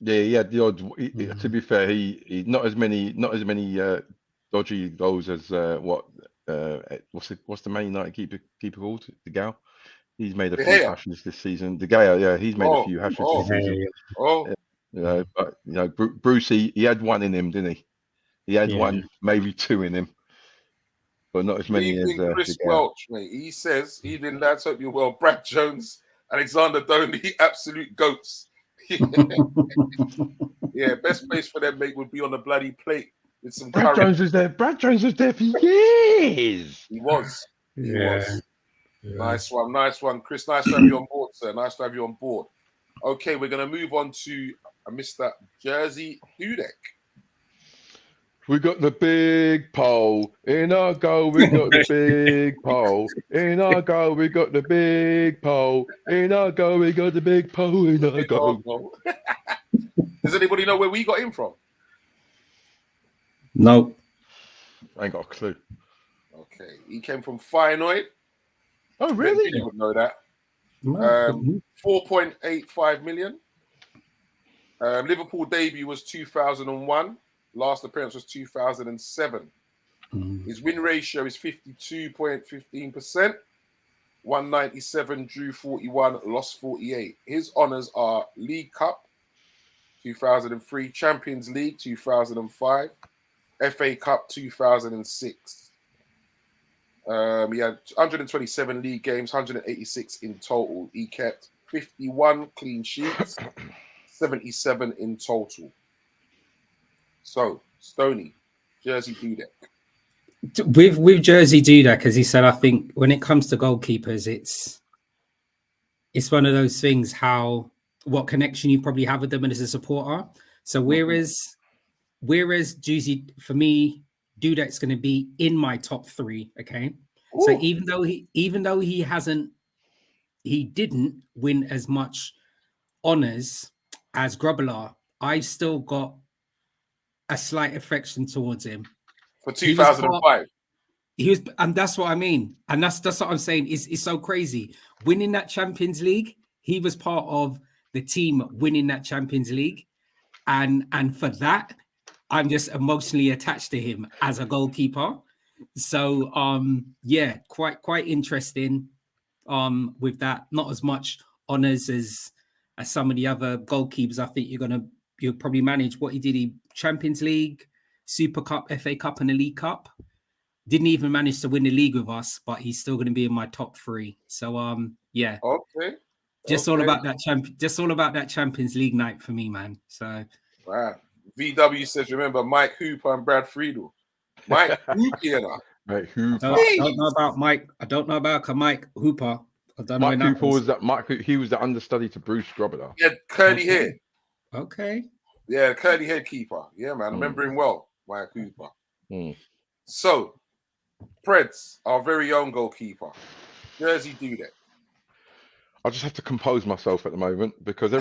Yeah, he had the odd. To be fair, he not as many dodgy goals as what's the Man United keeper called? The Gal. He's made a few hashes this season. The Gale, yeah, he's made a few hashes this season. You know, but you know, Bruce, he had one in him, didn't he? He had one, maybe 2 in him, but not as many as Chris Welch, mate. He says, "Evening, lads. Hope you're well. Brad Jones, Alexander Doney, absolute goats." Yeah, best place for them, mate, would be on the bloody plate with some Brad Jones was there. Brad Jones was there for years. He was. Yeah. Nice one, Chris. Nice to have you on board, sir. Nice to have you on board. Okay, we're gonna move on to Mr. Jersey Dudek. We got the big pole in our goal. We got the big pole in our goal. We got the big pole in our goal. We got the big pole in our goal. Does anybody know where we got him from? No. I ain't got a clue. Okay, he came from Feyenoord. Oh, really? You would know that. 4.85 million. Liverpool debut was 2001. Last appearance was 2007. His win ratio is 52.15%. 197, drew 41, lost 48. His honours are League Cup 2003, Champions League 2005, FA Cup 2006. He had 127 league games, 186 in total. He kept 51 clean sheets, 77 in total. So, Stoney, Jersey Dudek. With Jersey Dudek, as he said, I think when it comes to goalkeepers, it's one of those things, what connection you probably have with them as a supporter. So whereas Jersey, for me, Dudek's going to be in my top 3. Okay. Ooh. So even though he didn't win as much honors as Grobbelaar, I've still got a slight affection towards him. For 2005. He was, and that's what I mean. And that's what I'm saying. It's so crazy. Winning that Champions League, he was part of the team winning that Champions League. And for that, I'm just emotionally attached to him as a goalkeeper. So yeah, quite interesting with that. Not as much honors as some of the other goalkeepers. I think you'll probably manage what he did. He Champions League, Super Cup, FA Cup, and the League Cup. Didn't even manage to win the league with us, but he's still going to be in my top 3. So yeah. Okay. Just all about that Champions League night for me, man. So wow. VW says, remember Mike Hooper and Brad Friedel. Mike Hooper. Mike Hooper. I don't know about Mike. I don't know about Mike Hooper. I don't know. Mike Hooper was that. He was the understudy to Bruce Grobbelaar. Yeah, curly hair. Okay. Yeah, curly head keeper. Yeah, man. I remember him well, Mike Hooper. So, Preds, our very own goalkeeper, Jersey Dudek. I just have to compose myself at the moment because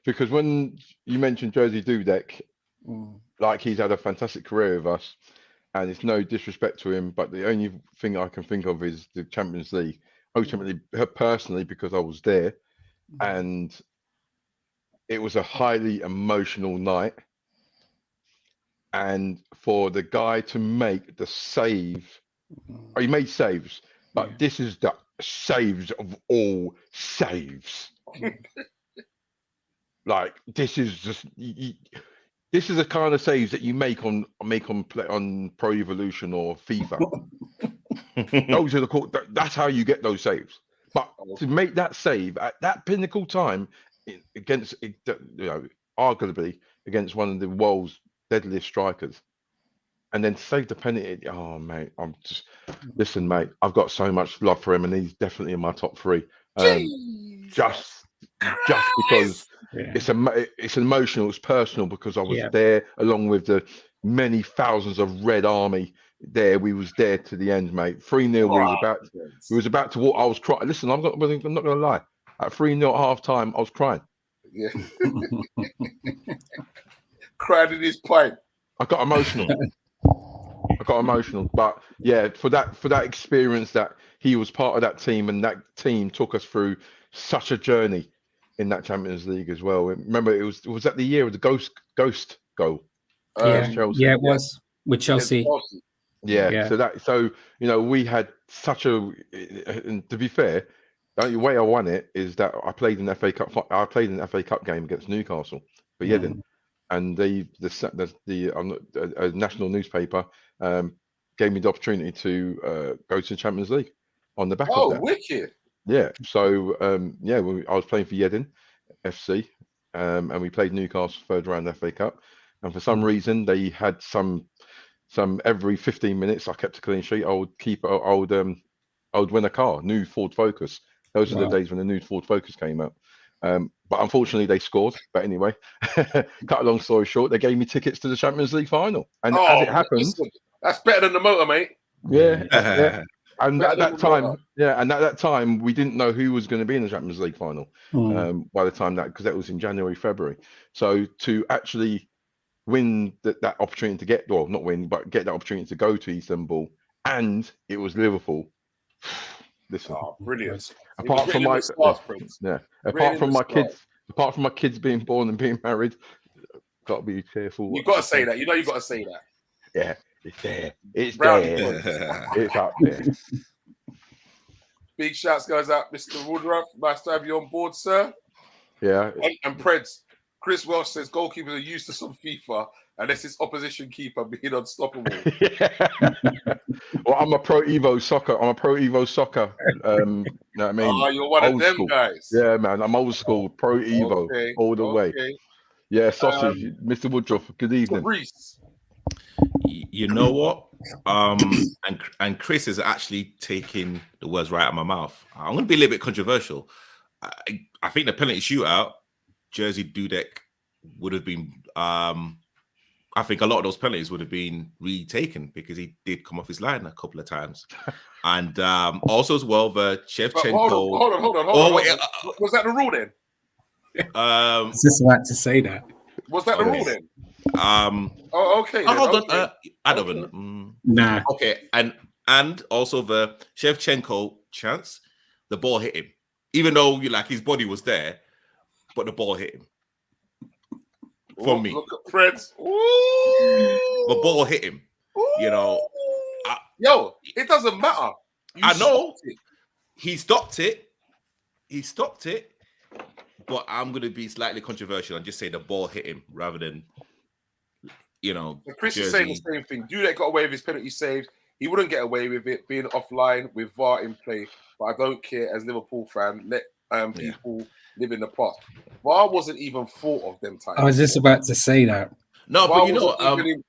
because when you mentioned Jersey Dudek, like he's had a fantastic career with us, and it's no disrespect to him, but the only thing I can think of is the Champions League. Ultimately, personally, because I was there, and it was a highly emotional night. And for the guy to make the save, he made saves, but this is the saves of all saves. Like this is just this is the kind of saves that you make on Pro Evolution or FIFA. Those are that's how you get those saves. But to make that save at that pinnacle time against, arguably against one of the world's deadliest strikers, and then save the penalty. Oh mate, listen, mate. I've got so much love for him, and he's definitely in my top 3. Just because it's emotional, it's personal, because I was there along with the many thousands of Red Army there. We was there to the end, mate. 3-0. We was about to walk. I was crying. Listen, I'm not going to lie. At 3-0 at half time, I was crying. Yeah. Cried in his pipe. I got emotional. But yeah, for that experience that he was part of that team, and that team took us through such a journey in that Champions League as well. Remember, was that the year of the ghost goal? Chelsea. Yeah, it was with Chelsea. Yeah. So we had such a. And to be fair, the only way I won it is that I played an FA Cup. I played an FA Cup game against Newcastle for Yeading. And the national newspaper gave me the opportunity to go to the Champions League on the back of that. Oh, wicked! Yeah. So I was playing for Yeading FC, and we played Newcastle third round FA Cup. And for some reason, they had some every 15 minutes I kept a clean sheet. I would win a car, new Ford Focus. Those are the days when the new Ford Focus came out. But unfortunately, they scored. But anyway, cut a long story short, they gave me tickets to the Champions League final. And as it happened, listen, that's better than the motor, mate. Yeah. And at that time, we didn't know who was going to be in the Champions League final. By the time because that was in January, February. So to actually win that opportunity to get that opportunity to go to Istanbul, and it was Liverpool. Listen, brilliant. Apart from my kids being born and being married, got to be careful. You got to say that. You got to say that. Yeah, It's there. It's Brownie there. points. It's up there. Big shouts goes out, Mr. Woodruff. Nice to have you on board, sir. Yeah. And Preds. Chris Welsh says goalkeepers are useless on FIFA unless it's opposition keeper being unstoppable. Well, I'm a pro Evo soccer. You know what I mean? Oh, you're one old of them school. guys. Yeah, man. I'm old school. Pro Evo all the way. Yeah, sausage. Mr. Woodruff, good evening. Reese. You know what? And Chris is actually taking the words right out of my mouth. I'm going to be a little bit controversial. I think the penalty shootout, Jersey Dudek would have been. I think a lot of those penalties would have been retaken because he did come off his line a couple of times, and also as well the Shevchenko. Hold on. Was that the rule then? I was just about to say that. Was that the rule then? Okay. Hold okay. on. I don't. Nah. Okay, and also the Shevchenko chance, the ball hit him, even though his body was there, but the ball hit him. For me, look at Fred's. The ball hit him. It doesn't matter. I know he stopped it. But I'm going to be slightly controversial and just say the ball hit him rather than, Chris Jersey. is saying the same thing. Dudek got away with his penalty saves. He wouldn't get away with it being offline with VAR in play. But I don't care as Liverpool fan. Let people live in the past. VAR wasn't even thought of them times. I was just about to say that. No, VAR but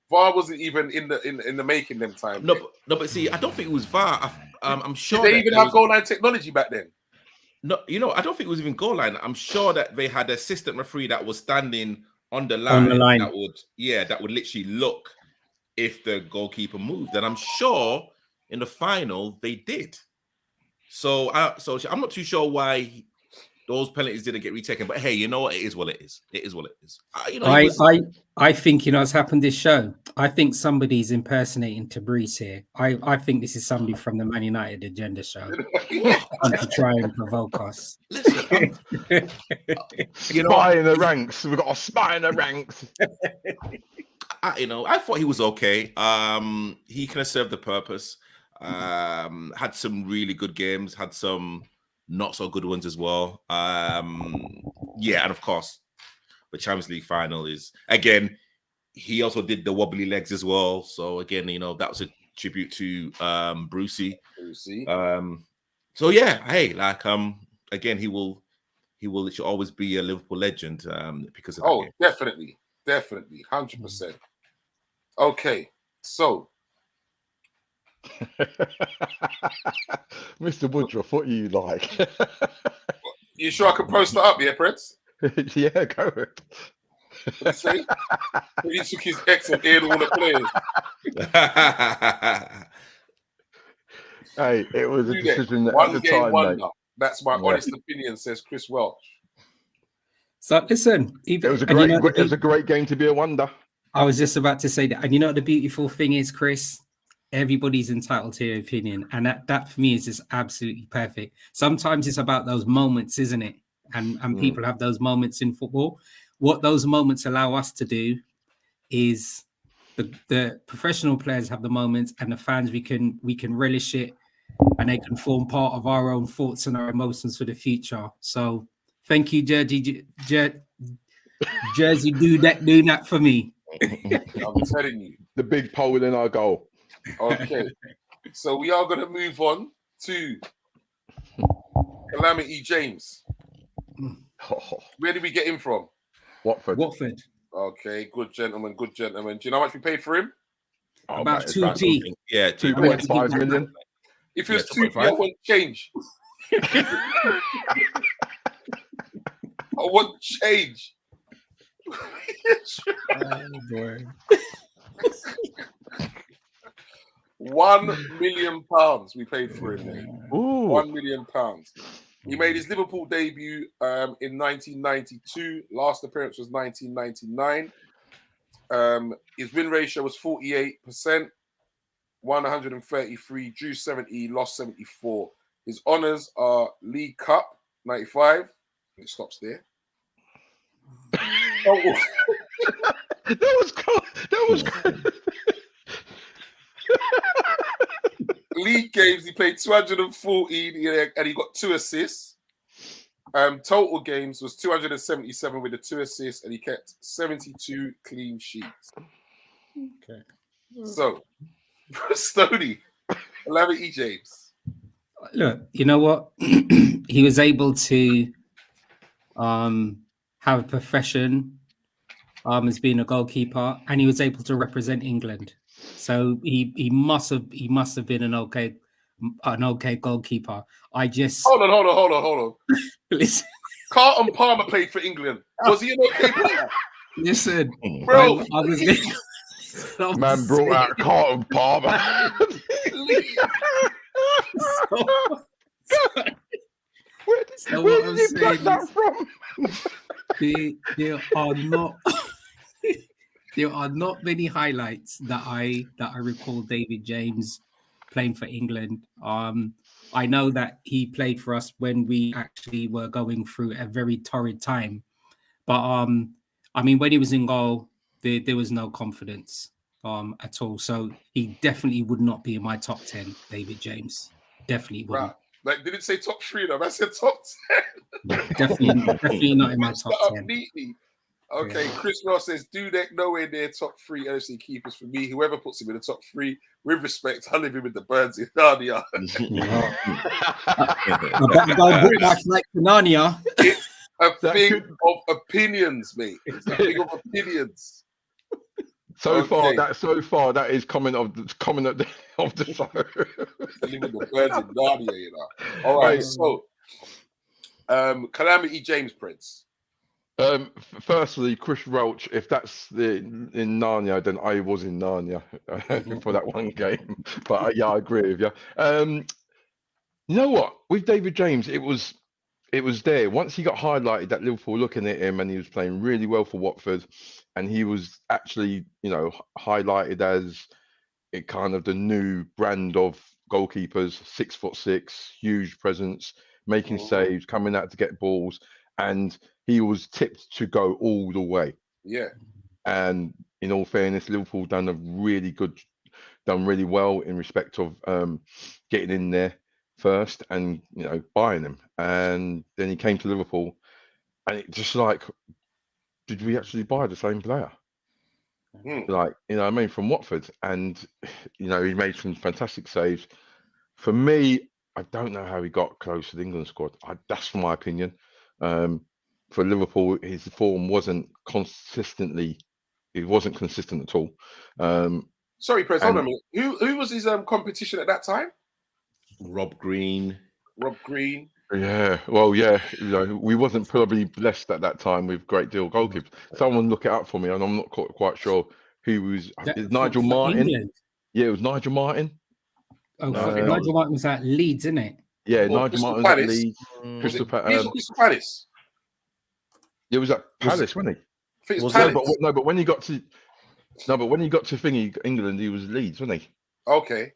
VAR wasn't even in the making them time. No, but see, I don't think it was VAR. I'm sure Did they even have goal line technology back then? No, I don't think it was even goal line. I'm sure that they had an assistant referee that was standing on the line. That would literally look if the goalkeeper moved. And I'm sure in the final they did. So I'm not too sure why those penalties didn't get retaken. But hey, you know what? It is what it is. It is what it is. I think what's happened this show. I think somebody's impersonating Tabriz here. I think this is somebody from the Man United agenda show to try and provoke us. Spy in the ranks. We've got a spy in the ranks. I thought he was okay. He kind of served the purpose. Had some really good games. Had some not so good ones as well. And of course, the Champions League final is again. He also did the wobbly legs as well. So again, that was a tribute to Brucey. So yeah, hey, again, he will always be a Liverpool legend because of that game. definitely, 100%. Okay, so. Mr. Woodruff, what are you like? You sure I can post that up, yeah, Prince? Yeah, go ahead. What did he say? He took his ex and aired all the players. Hey, it was a decision at the game time, wonder. mate. That's my honest opinion, says Chris Welch. So listen, it was a great game to be a wonder. I was just about to say that, and what the beautiful thing is, Chris. Everybody's entitled to their opinion, and that for me is just absolutely perfect. Sometimes it's about those moments, isn't it? And people have those moments in football. What those moments allow us to do is the professional players have the moments, and the fans we can relish it, and they can form part of our own thoughts and our emotions for the future. So thank you, Jersey do that for me. I'm telling you, the big pole in our goal. Okay, so we are going to move on to Calamity James. Where did we get him from? Watford. Okay, good gentleman. Do you know how much we paid for him? About 2p. Yeah, 2.5 million. If it was 2p, I wouldn't change. I wouldn't change. Oh, boy. £1 million we paid for him. Ooh. £1 million. He made his Liverpool debut in 1992. Last appearance was 1999. His win ratio was 48%. Won 133, drew 70, lost 74. His honours are League Cup 95. It stops there. That was cool. League games, he played 214 and he got 2 assists. Total games was 277 with the 2 assists, and he kept 72 clean sheets. Okay. So, Stoney, Calamity James. Look, you know what? He was able to have a profession as being a goalkeeper, and he was able to represent England. So he must have been an okay goalkeeper. I just Hold on. listen. Carlton Palmer played for England. Was he an okay player? Listen, Bro. I was Man brought out Carlton Palmer. Where did you get that from? There are not many highlights that I recall David James playing for England. I know that he played for us when we actually were going through a very torrid time, but I mean, when he was in goal, there was no confidence at all. So he definitely would not be in my top 10. David James definitely wouldn't. Right. Like, didn't say top 3 though. I said top 10. Definitely not in my top 10. Neatly. Okay, Chris Ross says, Dudek nowhere near top 3 LFC keepers for me. Whoever puts him in the top 3, with respect, I'll leave him with the birds in Narnia. I book my flight to Narnia. It's a thing of opinions, mate. It's a thing of opinions. So far, that is comment of the show. Living with the birds in Narnia, you know. All right, so Calamity James Prince. Firstly, Chris Roach, if that's in Narnia, then I was in Narnia for that one game. But yeah, I agree with you. You know what? With David James, it was there. Once he got highlighted that Liverpool looking at him and he was playing really well for Watford, and he was actually, highlighted as it kind of the new brand of goalkeepers, 6'6", huge presence, making saves, coming out to get balls, and he was tipped to go all the way. Yeah. And in all fairness, Liverpool done really well in respect of getting in there first and buying him. And then he came to Liverpool, and it just like, did we actually buy the same player? Like, I mean, from Watford, and he made some fantastic saves. For me, I don't know how he got close to the England squad. That's my opinion. For Liverpool, his form wasn't consistent at all. Sorry, Prez, hold on a minute. Who was his competition at that time? Rob Green. Yeah, well, yeah, we wasn't probably blessed at that time with great deal of goalkeepers. Someone look it up for me, and I'm not quite sure who was. Is Nigel Martin? England? Yeah, it was Nigel Martin. Oh, Nigel Martin was at Leeds, isn't it? Yeah, Nigel Martin was at Leeds. Crystal Palace. It was at Palace, wasn't he? Palace. But when he got to thingy England, he was Leeds, wasn't he? Okay.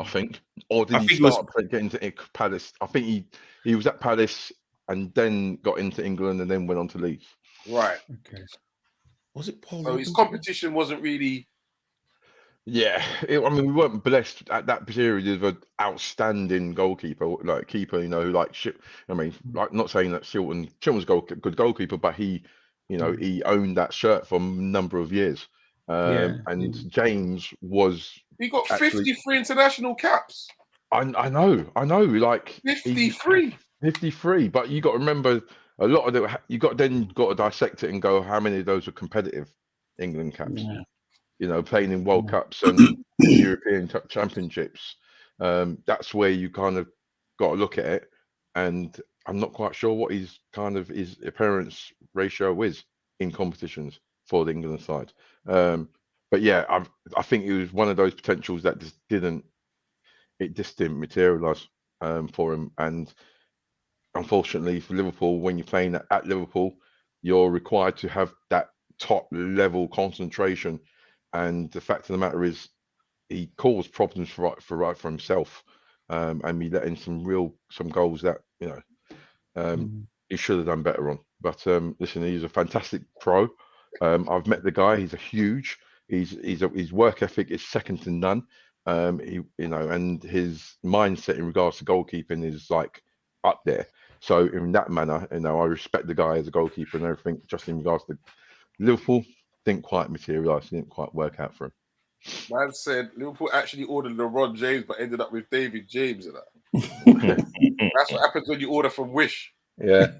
I think, or did he start getting to Palace? I think he was at Palace and then got into England and then went on to Leeds. Right. Okay. Was it Paul? So his competition wasn't really. Yeah, we weren't blessed at that period of an outstanding goalkeeper, like keeper, who not saying that Chilton's good goalkeeper, but he owned that shirt for a number of years. And James was. He got 53 international caps. I know. Like 53. 53, but you got to remember a lot of it. You got to dissect it and go, how many of those were competitive England caps? Yeah. Playing in World Cups and European Championships. That's where you kind of got to look at it. And I'm not quite sure what his appearance ratio is in competitions for the England side. But yeah, I think it was one of those potentials that just didn't materialise for him. And unfortunately for Liverpool, when you're playing at Liverpool, you're required to have that top level concentration. And the fact of the matter is, he caused problems for himself, and we let in some goals that he should have done better on. But listen, he's a fantastic pro. I've met the guy. He's his work ethic is second to none. And his mindset in regards to goalkeeping is like up there. So in that manner, I respect the guy as a goalkeeper and everything. Just in regards to Liverpool, didn't quite materialise, didn't quite work out for him. Man said Liverpool actually ordered LeBron James, but ended up with David James and that. That's what happens when you order from Wish. Yeah.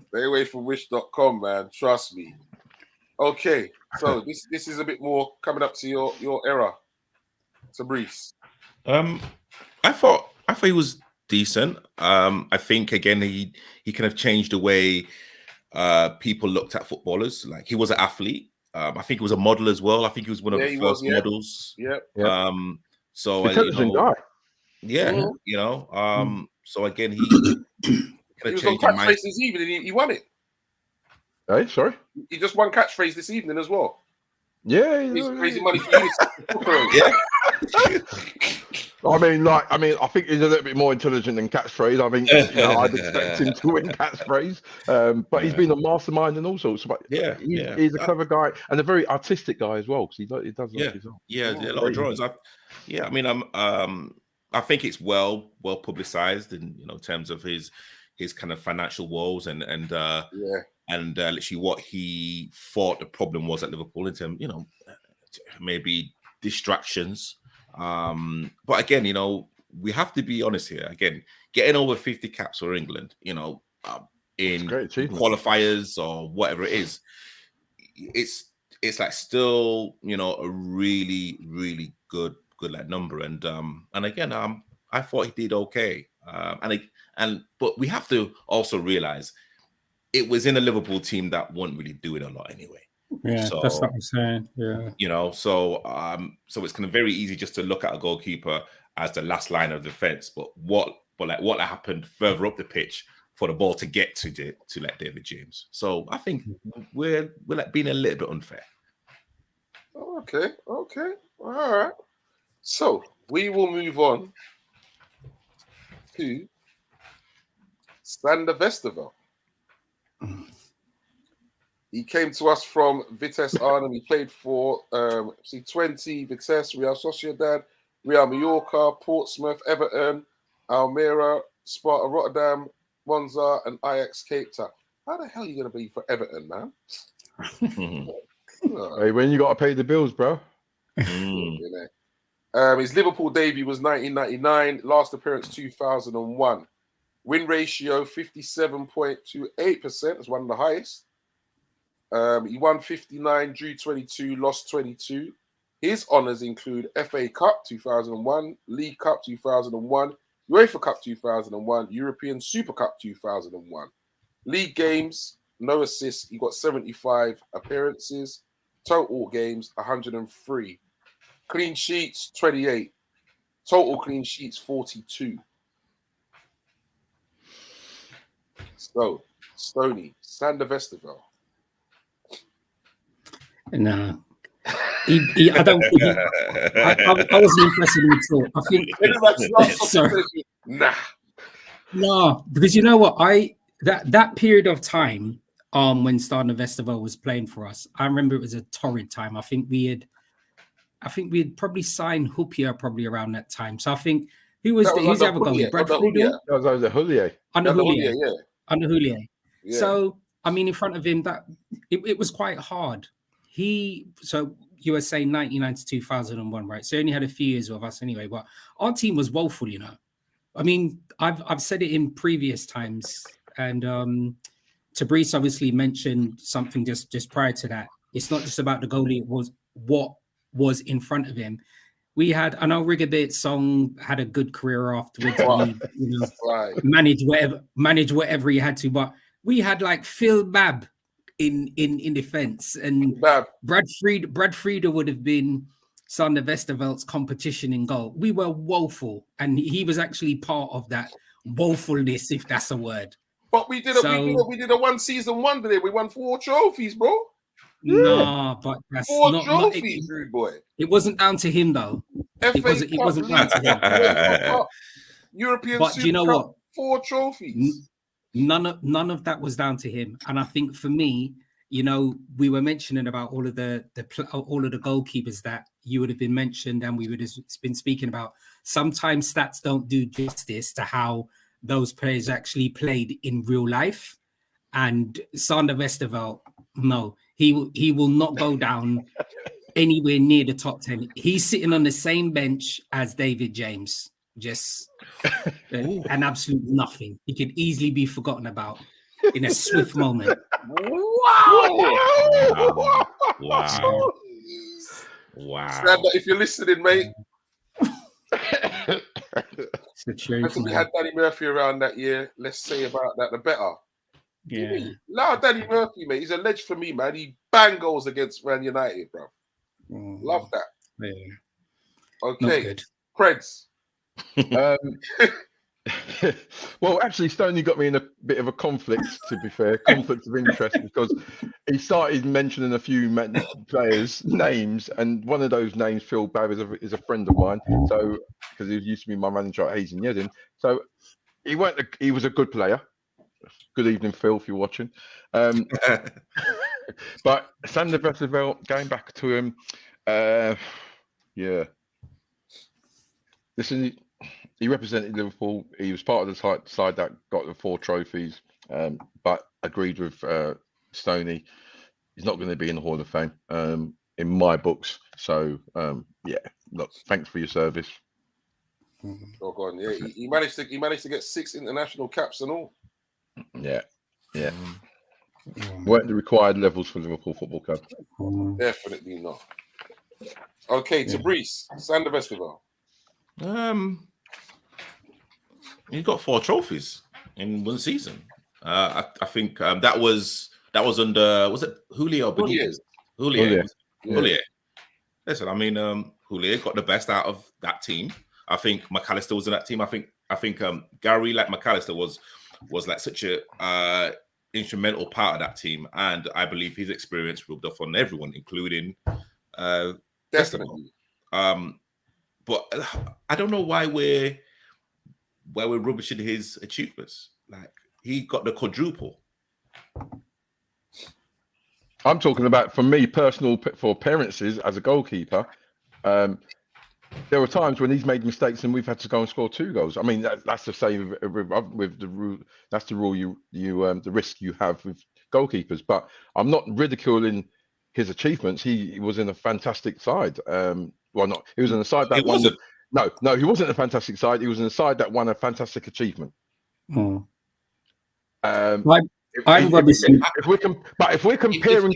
Stay away from Wish.com, man. Trust me. Okay, so this is a bit more coming up to your era, Fabrice. I thought he was decent. I think again he kind of changed the way people looked at footballers. Like he was an athlete. I think he was a model as well. I think he was one of the first models. Yeah. So intelligent guy. Yeah, so again he was on catchphrase this evening. He won it. Hey, sorry. He just won catchphrase this evening as well. Yeah, he's raising money for you. Yeah. I think he's a little bit more intelligent than catchphrase. I mean, I'd expect him to win catchphrase, but he's been a mastermind and all sorts. But he's a clever guy and a very artistic guy as well because he does like his own. Yeah, a lot of drawings. I think it's well publicized in terms of his kind of financial woes and literally what he thought the problem was at Liverpool in terms maybe distractions. But again, we have to be honest here. Again, getting over 50 caps for England, in qualifiers or whatever it is, it's like still, a really, really good like number. And again, I thought he did okay. But we have to also realize it was in a Liverpool team that wasn't really doing a lot anyway. Yeah, so, that's what I'm saying. Yeah, so it's kind of very easy just to look at a goalkeeper as the last line of defense. But what happened further up the pitch for the ball to get to like David James? So I think we're like being a little bit unfair. Okay, all right. So we will move on to Sander Westerveld. He came to us from Vitesse Arnhem. He played for C20, Vitesse, Real Sociedad, Real Mallorca, Portsmouth, Everton, Almere, Sparta Rotterdam, Monza, and Ajax Cape Town. How the hell are you going to be for Everton, man? Hey, when you got to pay the bills, bro. His Liverpool debut was 1999. Last appearance 2001. Win ratio 57.28%. That's one of the highest. He won 59, drew 22, lost 22. His honours include FA Cup 2001, League Cup 2001, UEFA Cup 2001, European Super Cup 2001. League games, no assists. He got 75 appearances. Total games, 103. Clean sheets, 28. Total clean sheets, 42. So, Stoney, Sander Westerveld. No, I don't think I wasn't impressed with him at all. I think sorry. No, because you know what, that period of time when Sander Westerveld was playing for us, I remember it was a torrid time. I think we had probably signed Hupia probably around that time. So I think who's the other goalie? Brad Friedel? That was a Houllier. Under Houllier. Yeah. So I mean, in front of him, that it was quite hard. So you were saying 99 to 2001, right? So he only had a few years with us anyway, but our team was woeful, I mean, I've said it in previous times, and Fabrice obviously mentioned something just prior to that. It's not just about the goalie; it was what was in front of him. We had, I know Rigobert Song had a good career afterwards. Manage whatever he had to, but we had like Phil Babb in defense, and Brad Friedel would have been Sander Westerveld's competition in goal. We were woeful, and he was actually part of that woefulness, if that's a word. But we did a one season wonder there. We won 4 trophies, bro. No, but that's 4 not trophies, rude boy. It wasn't down to him though. It wasn't down to him. European but Super do you know Cup, what? 4 trophies. None of that was down to him. And I think for me, we were mentioning about all of the goalkeepers that you would have been mentioned and we would have been speaking about. Sometimes stats don't do justice to how those players actually played in real life. And Sander Westerveld, no, he will not go down anywhere near the top 10. He's sitting on the same bench as David James, just an absolute nothing. He could easily be forgotten about in a swift moment. Wow. Stand up if you're listening, mate. It's the truth, I think we had Danny Murphy around that year. Let's say about that, the better. Yeah. Love Danny Murphy, mate. He's a legend for me, man. He bang goals against Man United, bro. Love that. Yeah. Okay. Preds. Well, actually, Stoney got me in a bit of a conflict, to be fair, conflict of interest, because he started mentioning a few players' names, and one of those names, Phil Babb, is a friend of mine. So, because he used to be my manager at Hayes and Yedin. So, he was a good player. Good evening, Phil, if you're watching. But Sander Westerveld, going back to him, yeah. Listen, he represented Liverpool. He was part of the side that got the 4 trophies, but agreed with Stoney. He's not going to be in the Hall of Fame in my books. So, yeah, look, thanks for your service. Oh, God, yeah. He managed to get 6 international caps and all. Yeah. Weren't the required levels for Liverpool Football Club. Definitely not. Okay, Tabrice, Sander Westerveld. He got 4 trophies in 1 season. I think that was under, was it Julio Benitez? Julio. Listen, I mean, Julio got the best out of that team. I think McAllister was in that team. I think Gary, like McAllister, was like such a instrumental part of that team, and I believe his experience rubbed off on everyone, including definitely. But I don't know why we're rubbishing his achievements. Like, he got the quadruple. I'm talking about, for me, personal for appearances as a goalkeeper. There were times when he's made mistakes and we've had to go and score 2 goals. I mean, that's the same with the rule. That's the rule you the risk you have with goalkeepers. But I'm not ridiculing his achievements. He was in a fantastic side. He was in a side that won. No, he wasn't a fantastic side. He was in a side that won a fantastic achievement. I'm If we're comparing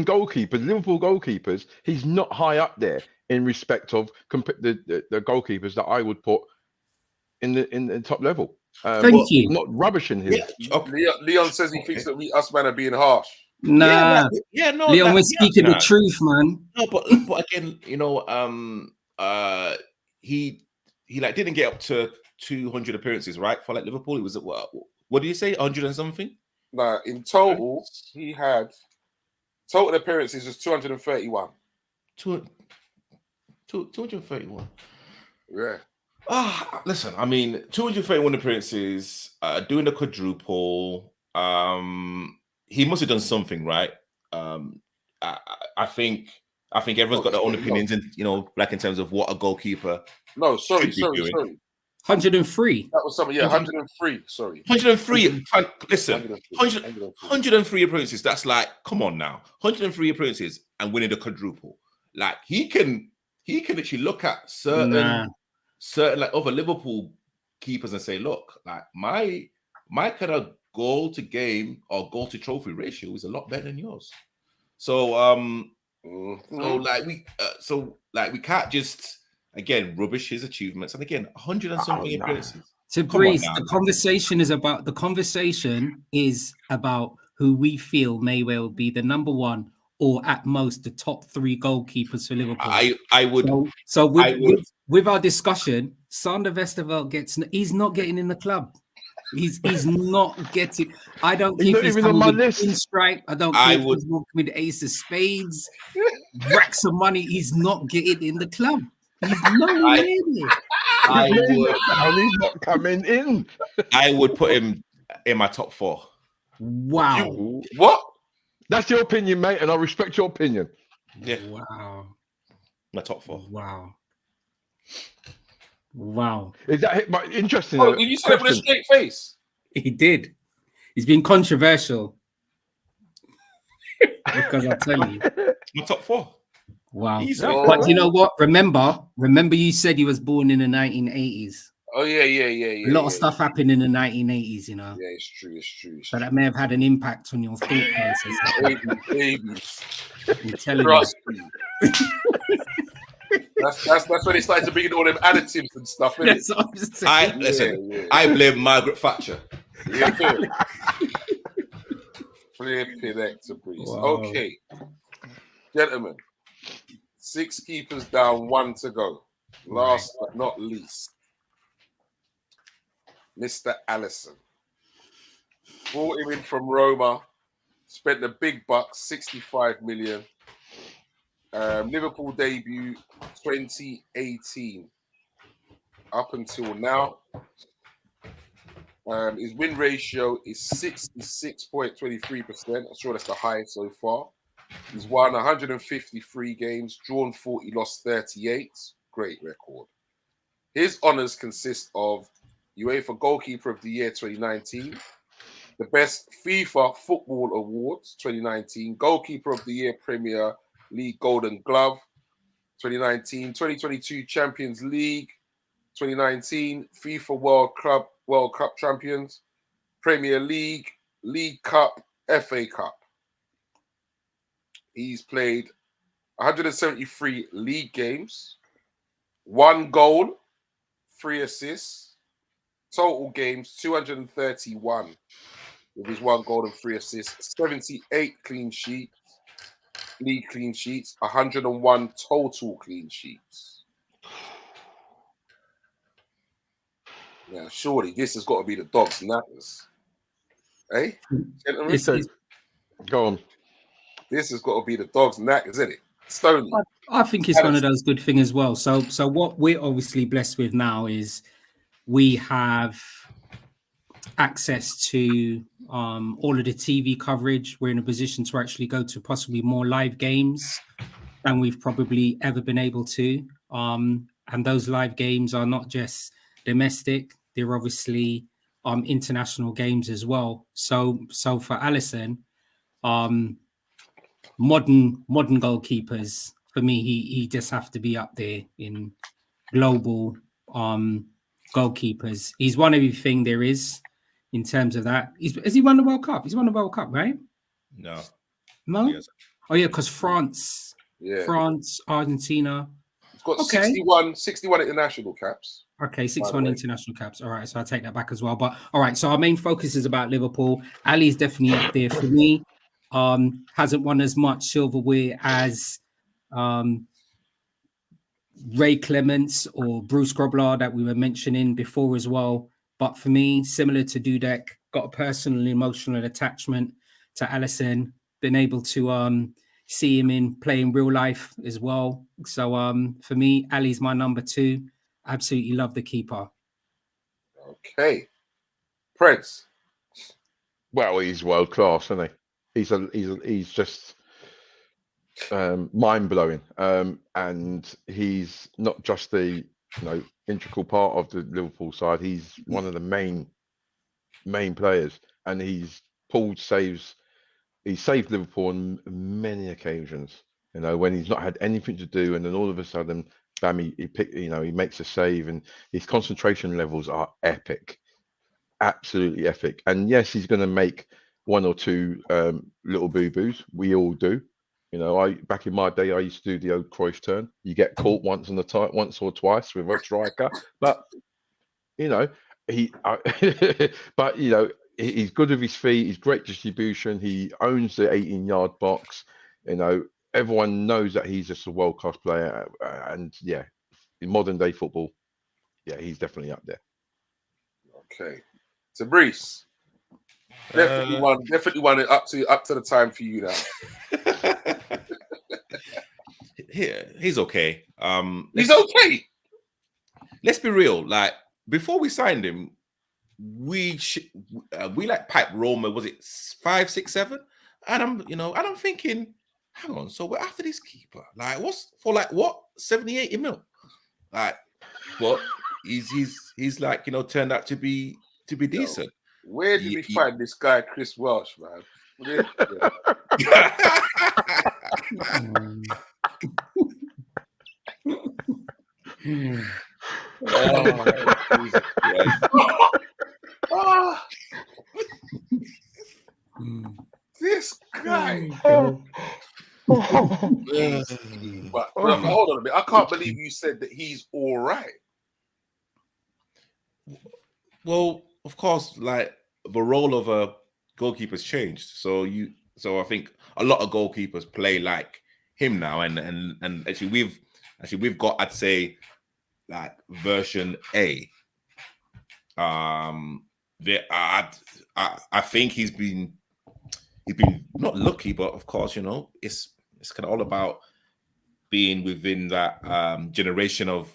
goalkeepers, Liverpool goalkeepers, he's not high up there in respect of the goalkeepers that I would put in the top level. Thank you. Not rubbishing him. Yeah. Okay. Leon says he thinks that us men are being harsh. Nah, no, Leon, we're speaking the truth, man. No, but again, you know, he like didn't get up to 200 appearances, right? For like Liverpool, it was what do you say, 100 and something? Nah, in total, he had total appearances was 231. 231. Yeah. Listen, I mean, 231 appearances, doing the quadruple. He must have done something right. I think everyone's got their own opinions, and you know, like in terms of what a goalkeeper. No, sorry. 103. That was something. Yeah, 103. Sorry, 103. Listen, 103 appearances. That's like, come on now, 103 appearances and winning the quadruple. Like he can actually look at certain like other Liverpool keepers and say, look, like my kind of goal to game or goal to trophy ratio is a lot better than yours. So we can't just again rubbish his achievements. And again, 100 and something appearances. Tabrice, the conversation is about who we feel may well be the number 1 or at most the top 3 goalkeepers for Liverpool. I would. So with our discussion, Sander Westerveld he's not getting in the club. He's not getting. I don't think he's even on my list. In strike. I don't think he's walking with the ace of spades, racks of money. He's not getting in the club. He's nowhere near. He's not coming in. I would put him in my top 4. Wow. What? That's your opinion, mate, and I respect your opinion. Yeah. Wow. My top 4. Wow. Is that but interesting? Oh, did you say it with a straight face? He did. He's been controversial. Because I tell you. My top 4. Wow. Easy. But you know what? Remember you said he was born in the 1980s. Oh, yeah. A lot of stuff happened in the 1980s, you know. Yeah, it's true. So that may have had an impact on your thought process. Babies. I'm telling Trust me. That's when they started to bring in all them additives and stuff. you. That's what I'm saying. I blame Margaret Thatcher. Yeah. Flipping ectopus. Wow. Okay, gentlemen, 6 keepers down, 1 to go. Last but not least, Mr. Alisson. Brought him in from Roma, spent the big bucks, 65 million. Liverpool debut 2018. Up until now, his win ratio is 66.23%. I'm sure that's the highest so far. He's won 153 games, drawn 40, lost 38. Great record. His honours consist of UEFA Goalkeeper of the Year 2019, the Best FIFA Football Awards 2019, Goalkeeper of the Year Premier League Golden Glove 2019, 2022 Champions League 2019, FIFA World Cup Champions, Premier League, League Cup, FA Cup. He's played 173 league games, 1 goal, 3 assists, total games 231 with his 1 goal and 3 assists, 78 clean sheets, league clean sheets, 101 total clean sheets. Now, surely this has got to be the dog's knackers. Eh? Gentlemen? Go on. This has got to be the dog's knackers, isn't it? Stoney. I think it's one of those good things as well. So what we're obviously blessed with now is we have access to all of the TV coverage. We're in a position to actually go to possibly more live games than we've probably ever been able to. And those live games are not just domestic; they're obviously international games as well. So for Alisson, modern goalkeepers, for me, he just have to be up there in global goalkeepers. He's won everything there is in terms of that. Has he won the World Cup? He's won the World Cup, right? No. Yes. Oh yeah, because France, Argentina. He's got 61 international caps. Okay, 61 international caps. All right, so I'll take that back as well. But all right, so our main focus is about Liverpool. Ali's definitely up there for me. Hasn't won as much silverware as Ray Clements or Bruce Grobbelaar that we were mentioning before as well. But for me, similar to Dudek, got a personal emotional attachment to Alisson, been able to see him in playing real life as well. So for me, Ali's my number 2. Absolutely love the keeper. Okay. Prince. Well, he's world class, isn't he? He's just mind blowing, and he's not just the integral part of the Liverpool side. He's one of the main players, and he's pulled saves. He saved Liverpool on many occasions. When he's not had anything to do, and then all of a sudden, bam, he makes a save, and his concentration levels are epic, absolutely epic. And yes, he's going to make 1 or 2 little boo-boos. We all do. Back in my day, I used to do the old Cruyff turn. You get caught once or twice with a striker, but he's good with his feet. He's great distribution. He owns the 18-yard box. Everyone knows that he's just a world-class player. And yeah, in modern day football, yeah, he's definitely up there. Okay, so Brees, definitely won it up to the time for you now. He's okay. He's okay. Let's be real. Like, before we signed him, we like pipe Roma. Was it 5, 6, 7? And I'm thinking, hang on. So we're after this keeper. Like, what? 70, 80 mil. Like, but he's like, turned out to be decent. Where did we find this guy, Chris Welsh, man? This guy. But hold on a minute. I can't believe you said that he's all right. Well, of course, like the role of a goalkeeper's changed. So I think a lot of goalkeepers play like him now, and actually we've got, I'd say, like version A. I think he's been not lucky, but of course, it's kind of all about being within that generation of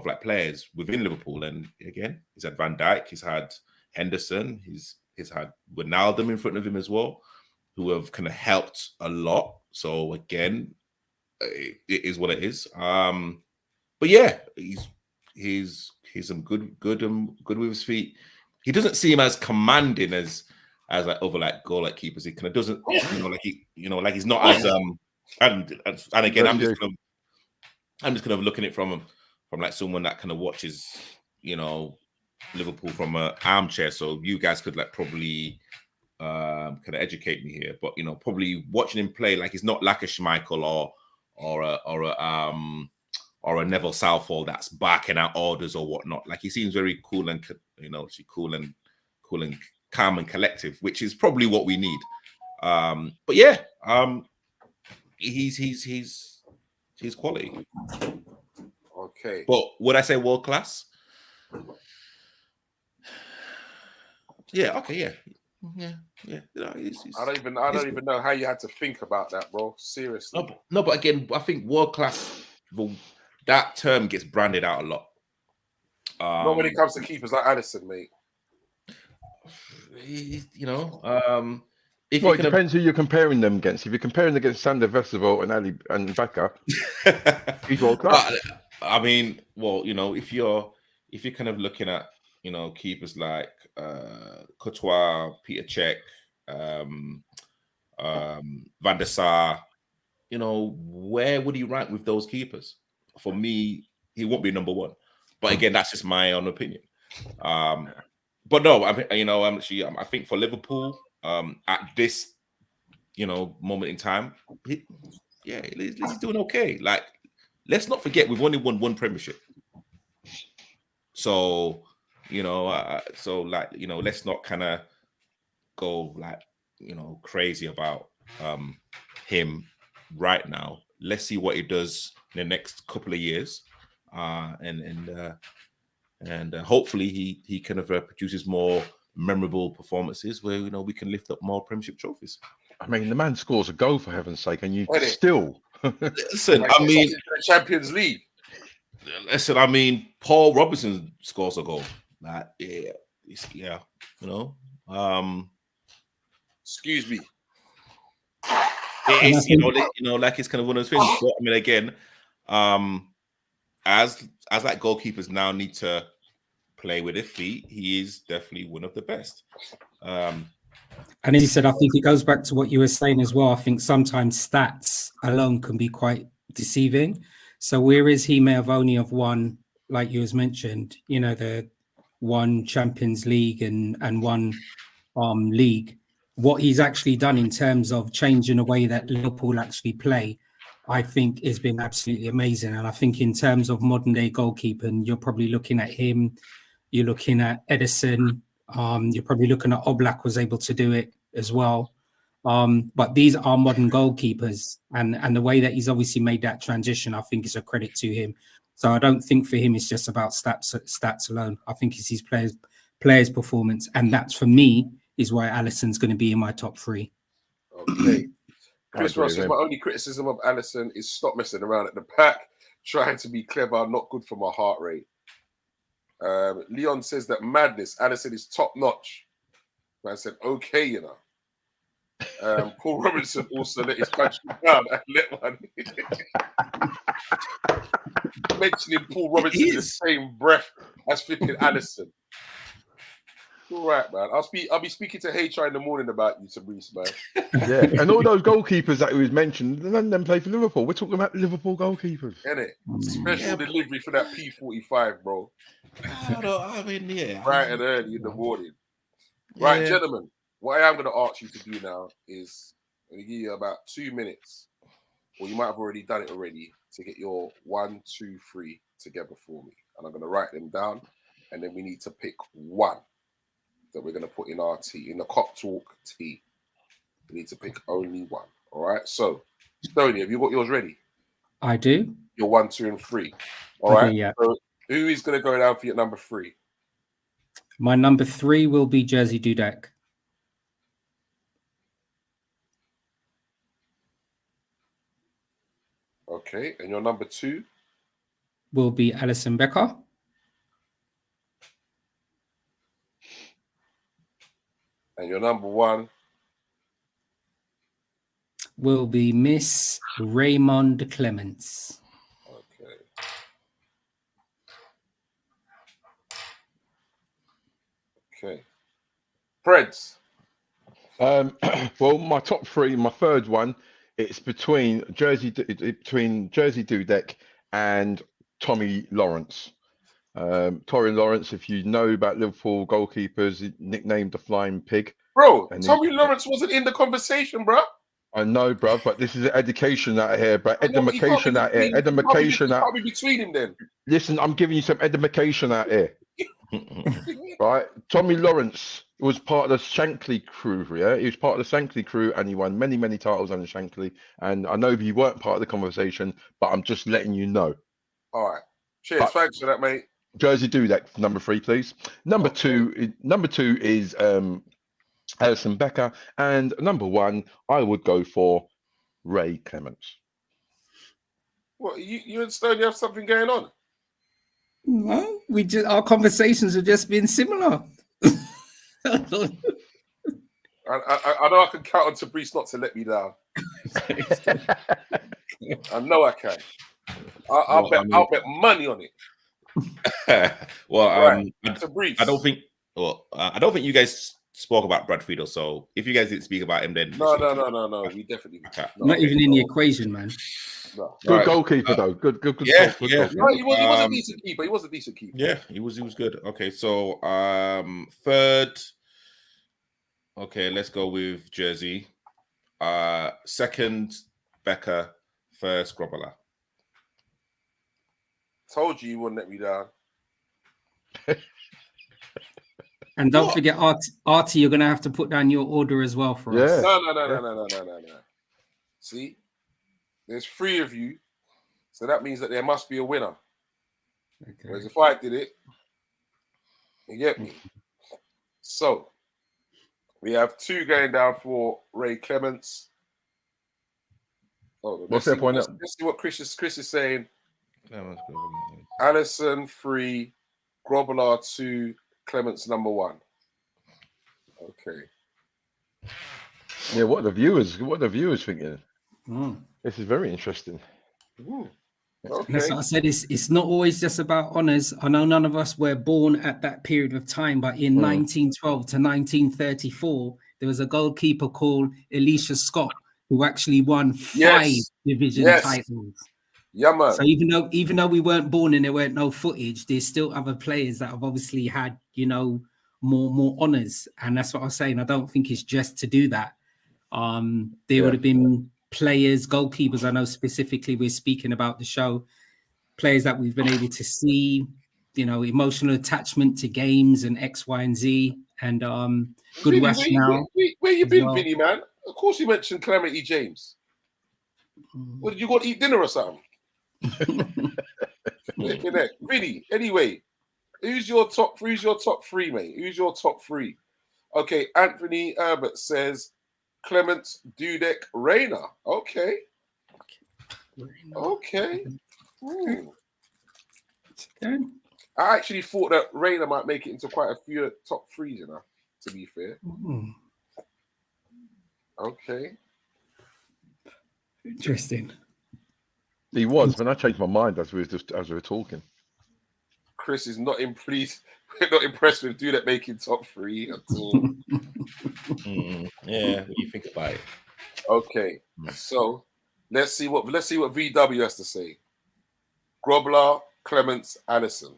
like players within Liverpool. And again, he's had Van Dijk, he's had Henderson, he's had Wijnaldum in front of him as well, who have kind of helped a lot. So again, it is what it is. But yeah, he's some good with his feet. He doesn't seem as commanding as like other like goal like keepers. He kind of doesn't, like he's not as and again, I'm just kind of looking at it from like someone that kind of watches, Liverpool from an armchair. So you guys could like probably kind of educate me here, but probably watching him play, like he's not like a Schmeichel or a Neville Southall that's barking out orders or whatnot. Like he seems very cool and cool and calm and collective, which is probably what we need. But yeah, he's quality. Okay. But would I say world class? Yeah. Okay. Yeah. I don't even know how you had to think about that, bro. Seriously. No, but again, I think world class. Well, that term gets branded out a lot. Not when it comes to keepers like Alisson, mate. It depends who you're comparing them against. If you're comparing against Sander Vestergaard and Ali and Becker, he's world class. I mean, well, if you're kind of looking at keepers like Courtois, Peter Cech, Van der Sar, where would he rank with those keepers? For me, he won't be number one. But again, that's just my own opinion. But no, I think for Liverpool, at this, moment in time, he's doing okay. Like, let's not forget we've only won one Premiership. So, let's not kind of go like, crazy about him right now. Let's see what he does in the next couple of years, and hopefully he kind of produces more memorable performances where we can lift up more Premiership trophies. I mean, the man scores a goal, for heaven's sake, and you still listen. I mean, the Champions League. Listen, I mean, Paul Robinson scores a goal. Excuse me. It's like it's kind of one of those things. But, I mean, again, as like goalkeepers now need to play with their feet, he is definitely one of the best. And as you said, I think it goes back to what you were saying as well. I think sometimes stats alone can be quite deceiving. So whereas he may have only have won, like you was mentioned, the one Champions League and one league, what he's actually done in terms of changing the way that Liverpool actually play, I think has been absolutely amazing. And I think in terms of modern day goalkeeping, you're probably looking at him, you're looking at Edison, you're probably looking at Oblak was able to do it as well. But these are modern goalkeepers, and the way that he's obviously made that transition, I think is a credit to him. So I don't think for him it's just about stats alone. I think it's his players' performance, and that's for me is why Alisson's going to be in my top three. Okay. Chris Ross says, my only criticism of Alisson is stop messing around at the back, trying to be clever, not good for my heart rate. Leon says that madness, Alisson is top notch. Man said, okay, Paul Robinson also let his country down and let one. Mentioning Paul Robinson in the same breath as flipping Allison. All right, man. I'll be speaking to HR in the morning about you, Fabrice, man. Yeah, and all those goalkeepers that he was mentioned, none of them play for Liverpool. We're talking about Liverpool goalkeepers. Innit? Special delivery for that P45, bro. I mean, yeah. Bright and early in the morning. Right, gentlemen, what I am going to ask you to do now is I'm going to give you about 2 minutes, or you might have already done it already, to get your 1, 2, 3 together for me. And I'm going to write them down, and then we need to pick one that we're going to put in our tea, in the KopTalk tea. We need to pick only one. All right. So, Stoney, have you got yours ready? I do. Your 1, 2, and 3. All right. Yeah. So, who is going to go down for your number 3? My number 3 will be Jerzy Dudek. Okay. And your number 2? Will be Alison Becker. And your number 1? Will be Miss Raymond Clements. Okay. Okay. Preds. Well, my top 3, my third one, it's between Jerzy Dudek and Tommy Lawrence. Tommy Lawrence, if you know about Liverpool goalkeepers, nicknamed the Flying Pig. Bro, Tommy Lawrence wasn't in the conversation, bro. I know, bro, but this is education out here, bro. Education out here. Education out. Can't be between him then. Listen, I'm giving you some education out here. Right? Tommy Lawrence was part of the Shankly crew, yeah? He was part of the Shankly crew and he won many, many titles under Shankly. And I know you weren't part of the conversation, but I'm just letting you know. All right. Cheers. Thanks for that, mate. Jerzy Dudek, number 3, please. Number two is Alison Becker. And number 1, I would go for Ray Clements. What, you and Stoney have something going on? No, our conversations have just been similar. I know I can count on Fabrice not to let me down. I know I can. I'll bet money on it. Well, Fabrice. I don't think you guys spoke about Brad Friedel. So if you guys didn't speak about him, then no. We definitely not even in the equation, man. No. Good goalkeeper though. Good. Yeah. No, he was a decent keeper. He was a decent keeper. Yeah, he was good. Okay, so third. Okay, let's go with Jerzy. Second, Becker. First, Grobbelaar. Told you wouldn't let me down. And don't forget, Artie, you're gonna have to put down your order as well for us. No. See, there's 3 of you, so that means that there must be a winner. Okay. Whereas if I did it, you get me. So we have 2 going down for Ray Clements. Oh, what's that point? Let's see what Chris is saying. Allison 3, Grobbelaar 2, Clements number 1. Okay. Yeah, what are the viewers thinking? This is very interesting. Okay. That's what I said. It's not always just about honours. I know none of us were born at that period of time, but in 1912 to 1934, there was a goalkeeper called Elisha Scott who actually won 5 division titles. Yeah, man. So even though we weren't born and there weren't no footage, there's still other players that have obviously had, more honours. And that's what I was saying. I don't think it's just to do that. There would have been players, goalkeepers. I know specifically we're speaking about the show, players that we've been able to see, emotional attachment to games and X, Y, and Z, and good Vinny, rationale. Where you been, Vinny, man? Of course you mentioned Calamity James. What, did you go to eat dinner or something? Vinny, anyway, who's your top 3, mate? Who's your top 3? Okay, Anthony Herbert says Clements, Dudek, Rayner. Okay. I actually thought that Rayner might make it into quite a few top 3s, to be fair. Okay. Interesting. He was, but I changed my mind as we were talking. Chris is not not impressed with Dudek making top 3 at all. Yeah, when you think about it. Okay, so let's see what VW has to say. Grobler, Clements, Allison.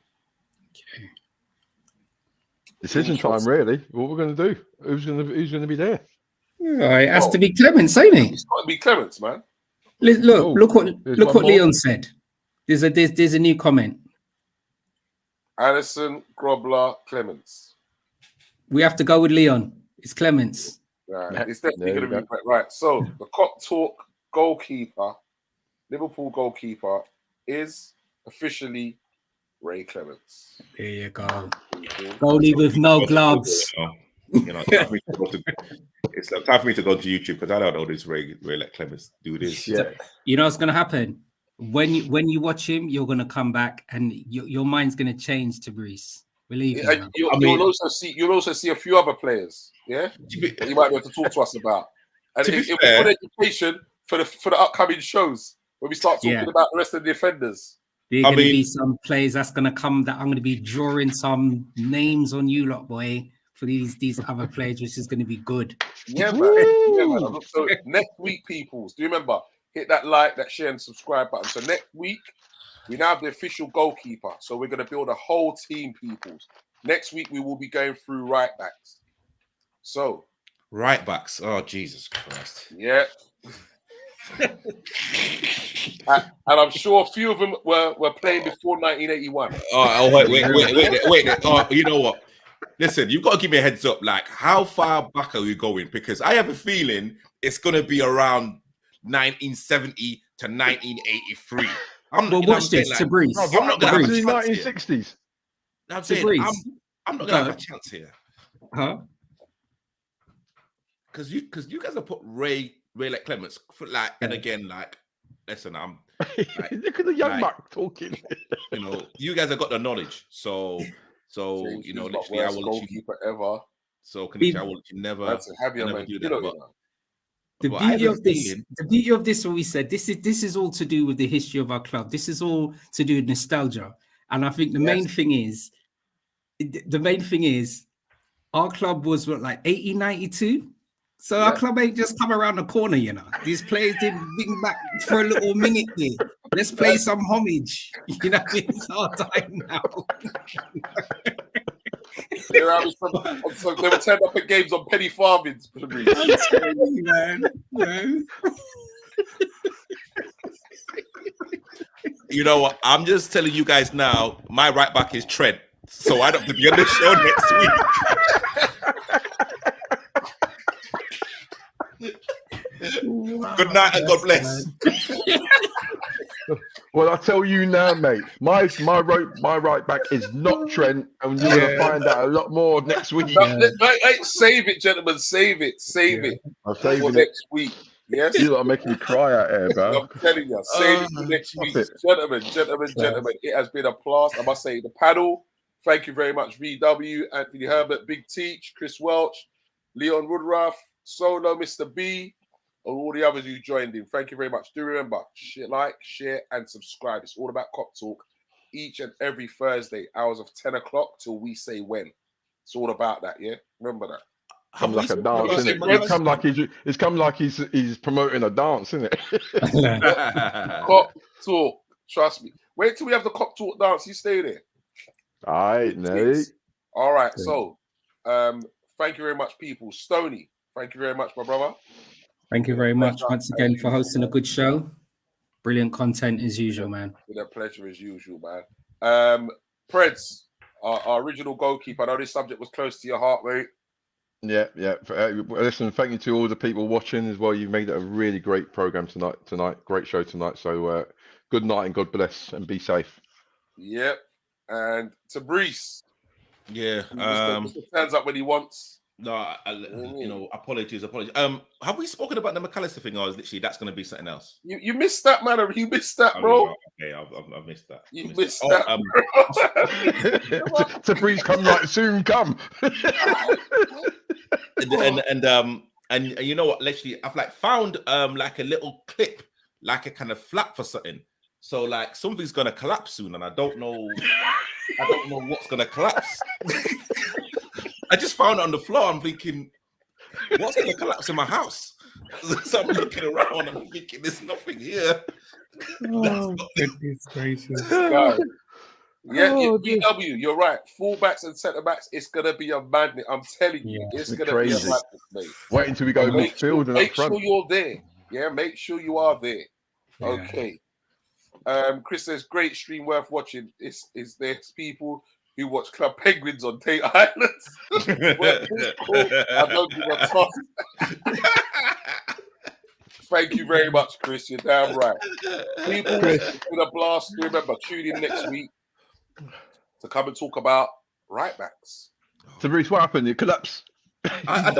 Okay. Decision time, really. What we're going to do? Who's going to be there? It has to be Clements, ain't it? It's got to be Clements, man. Look what more. Leon said. There's a new comment. Allison, Grobler, Clements. We have to go with Leon. It's Clements. Right. It's definitely going to be right. So the KopTalk goalkeeper, Liverpool goalkeeper, is officially Ray Clements. There you go. Goalie with no gloves. It's time for me to go to YouTube because I don't know this Ray Clements do this. Yeah. You know what's going to happen? When you watch him, you're going to come back and your mind's going to change to Brees. Believe me. You'll also see a few other players. Yeah, that you might be able to talk to us about. And if we put education for the upcoming shows when we start talking about the rest of the defenders. There are going to be some players that's going to come that I'm going to be drawing some names on you lot, boy, for these other players, which is going to be good. Yeah, man. So next week, peoples, do you remember? Hit that like, that share, and subscribe button. So next week, we now have the official goalkeeper. So we're going to build a whole team, peoples. Next week, we will be going through right backs. So right backs. Oh, Jesus Christ. Yeah. And I'm sure a few of them were playing before 1981. Oh, wait. Oh, you know what? Listen, you've got to give me a heads up. Like, how far back are we going? Because I have a feeling it's going to be around 1970 to 1983. Watch this, Brees. I'm not going to have a 1960s. I'm saying I'm not going to have a chance here. Huh? Because you guys have put Ray Clements and again, listen, I'm look at the young Mark talking. You guys have got the knowledge, so James, literally, I will goalkeeper ever. So I will never do that. The beauty of this, when we said this is all to do with the history of our club. This is all to do with nostalgia, and I think the main thing is our club was like 1892. So our club ain't just come around the corner, These players didn't bring back for a little minute there. Let's play some homage. It's our time now. They were turned up at games on penny farmings. I'm telling you, man. You know what? I'm just telling you guys now, my right back is Trent. So I don't have to be on the show next week. Good night and God bless. Well, I tell you now, mate, my right back is not Trent, and you're going to find out a lot more next week. Save it, gentlemen. Save it. I'm saving it next week. Yes, you are making me cry out here, bro. I'm telling you, save it for next week, gentlemen. It has been a blast. I must say, the panel. Thank you very much, VW, Anthony Herbert, Big Teach, Chris Welch, Leon Woodruff, Solo, Mr. B, and all the others who joined in. Thank you very much. Do remember, like, share, and subscribe. It's all about KopTalk each and every Thursday, hours of 10 o'clock till we say when. It's all about that, yeah? Remember that. Come like a dance, isn't it? It's come like he's promoting a dance, isn't it? KopTalk, trust me. Wait till we have the KopTalk dance. You stay there. All right, Nelly. All right, so thank you very much, people. Stoney, thank you very much, my brother. Thank you very much once again for hosting a good show. Brilliant content as usual, man. With a pleasure as usual, man. Preds, our original goalkeeper. I know this subject was close to your heart, mate. Yeah. Listen, thank you to all the people watching as well. You made it a really great program tonight. Great show tonight. So good night and God bless and be safe. Yep. And to Brees. Yeah. Mr. Turns up when he wants. No, apologies. Have we spoken about the McAllister thing, or is literally that's going to be something else? You missed that, man. You missed that, bro. Okay, I've missed that. You missed that. To Breeze, come right soon, come. And you know what? Literally, I've like found like a little clip, like a kind of flap for something. So like something's gonna collapse soon, and I don't know what's gonna collapse. I just found it on the floor. I'm thinking, what's gonna collapse in my house? So I'm looking around. I'm thinking, there's nothing here. Oh, goodness gracious. Guys, yeah, Oh, BW, you're right. Fullbacks and centre backs, it's gonna be a madness. I'm telling you, Yeah. it's It's gonna crazy. be a madness, mate. Wait until we go midfield and up Make front. sure you're there. Yeah, make sure you are there. Yeah. Okay. Chris says, great stream worth watching. There's people who watch Club Penguins on Tate Islands. I don't give a toss. Thank you very much, Chris. You're damn right. People, it's been a blast. Remember, tune in next week to come and talk about right backs. So, Bruce, what happened? It collapsed. I don't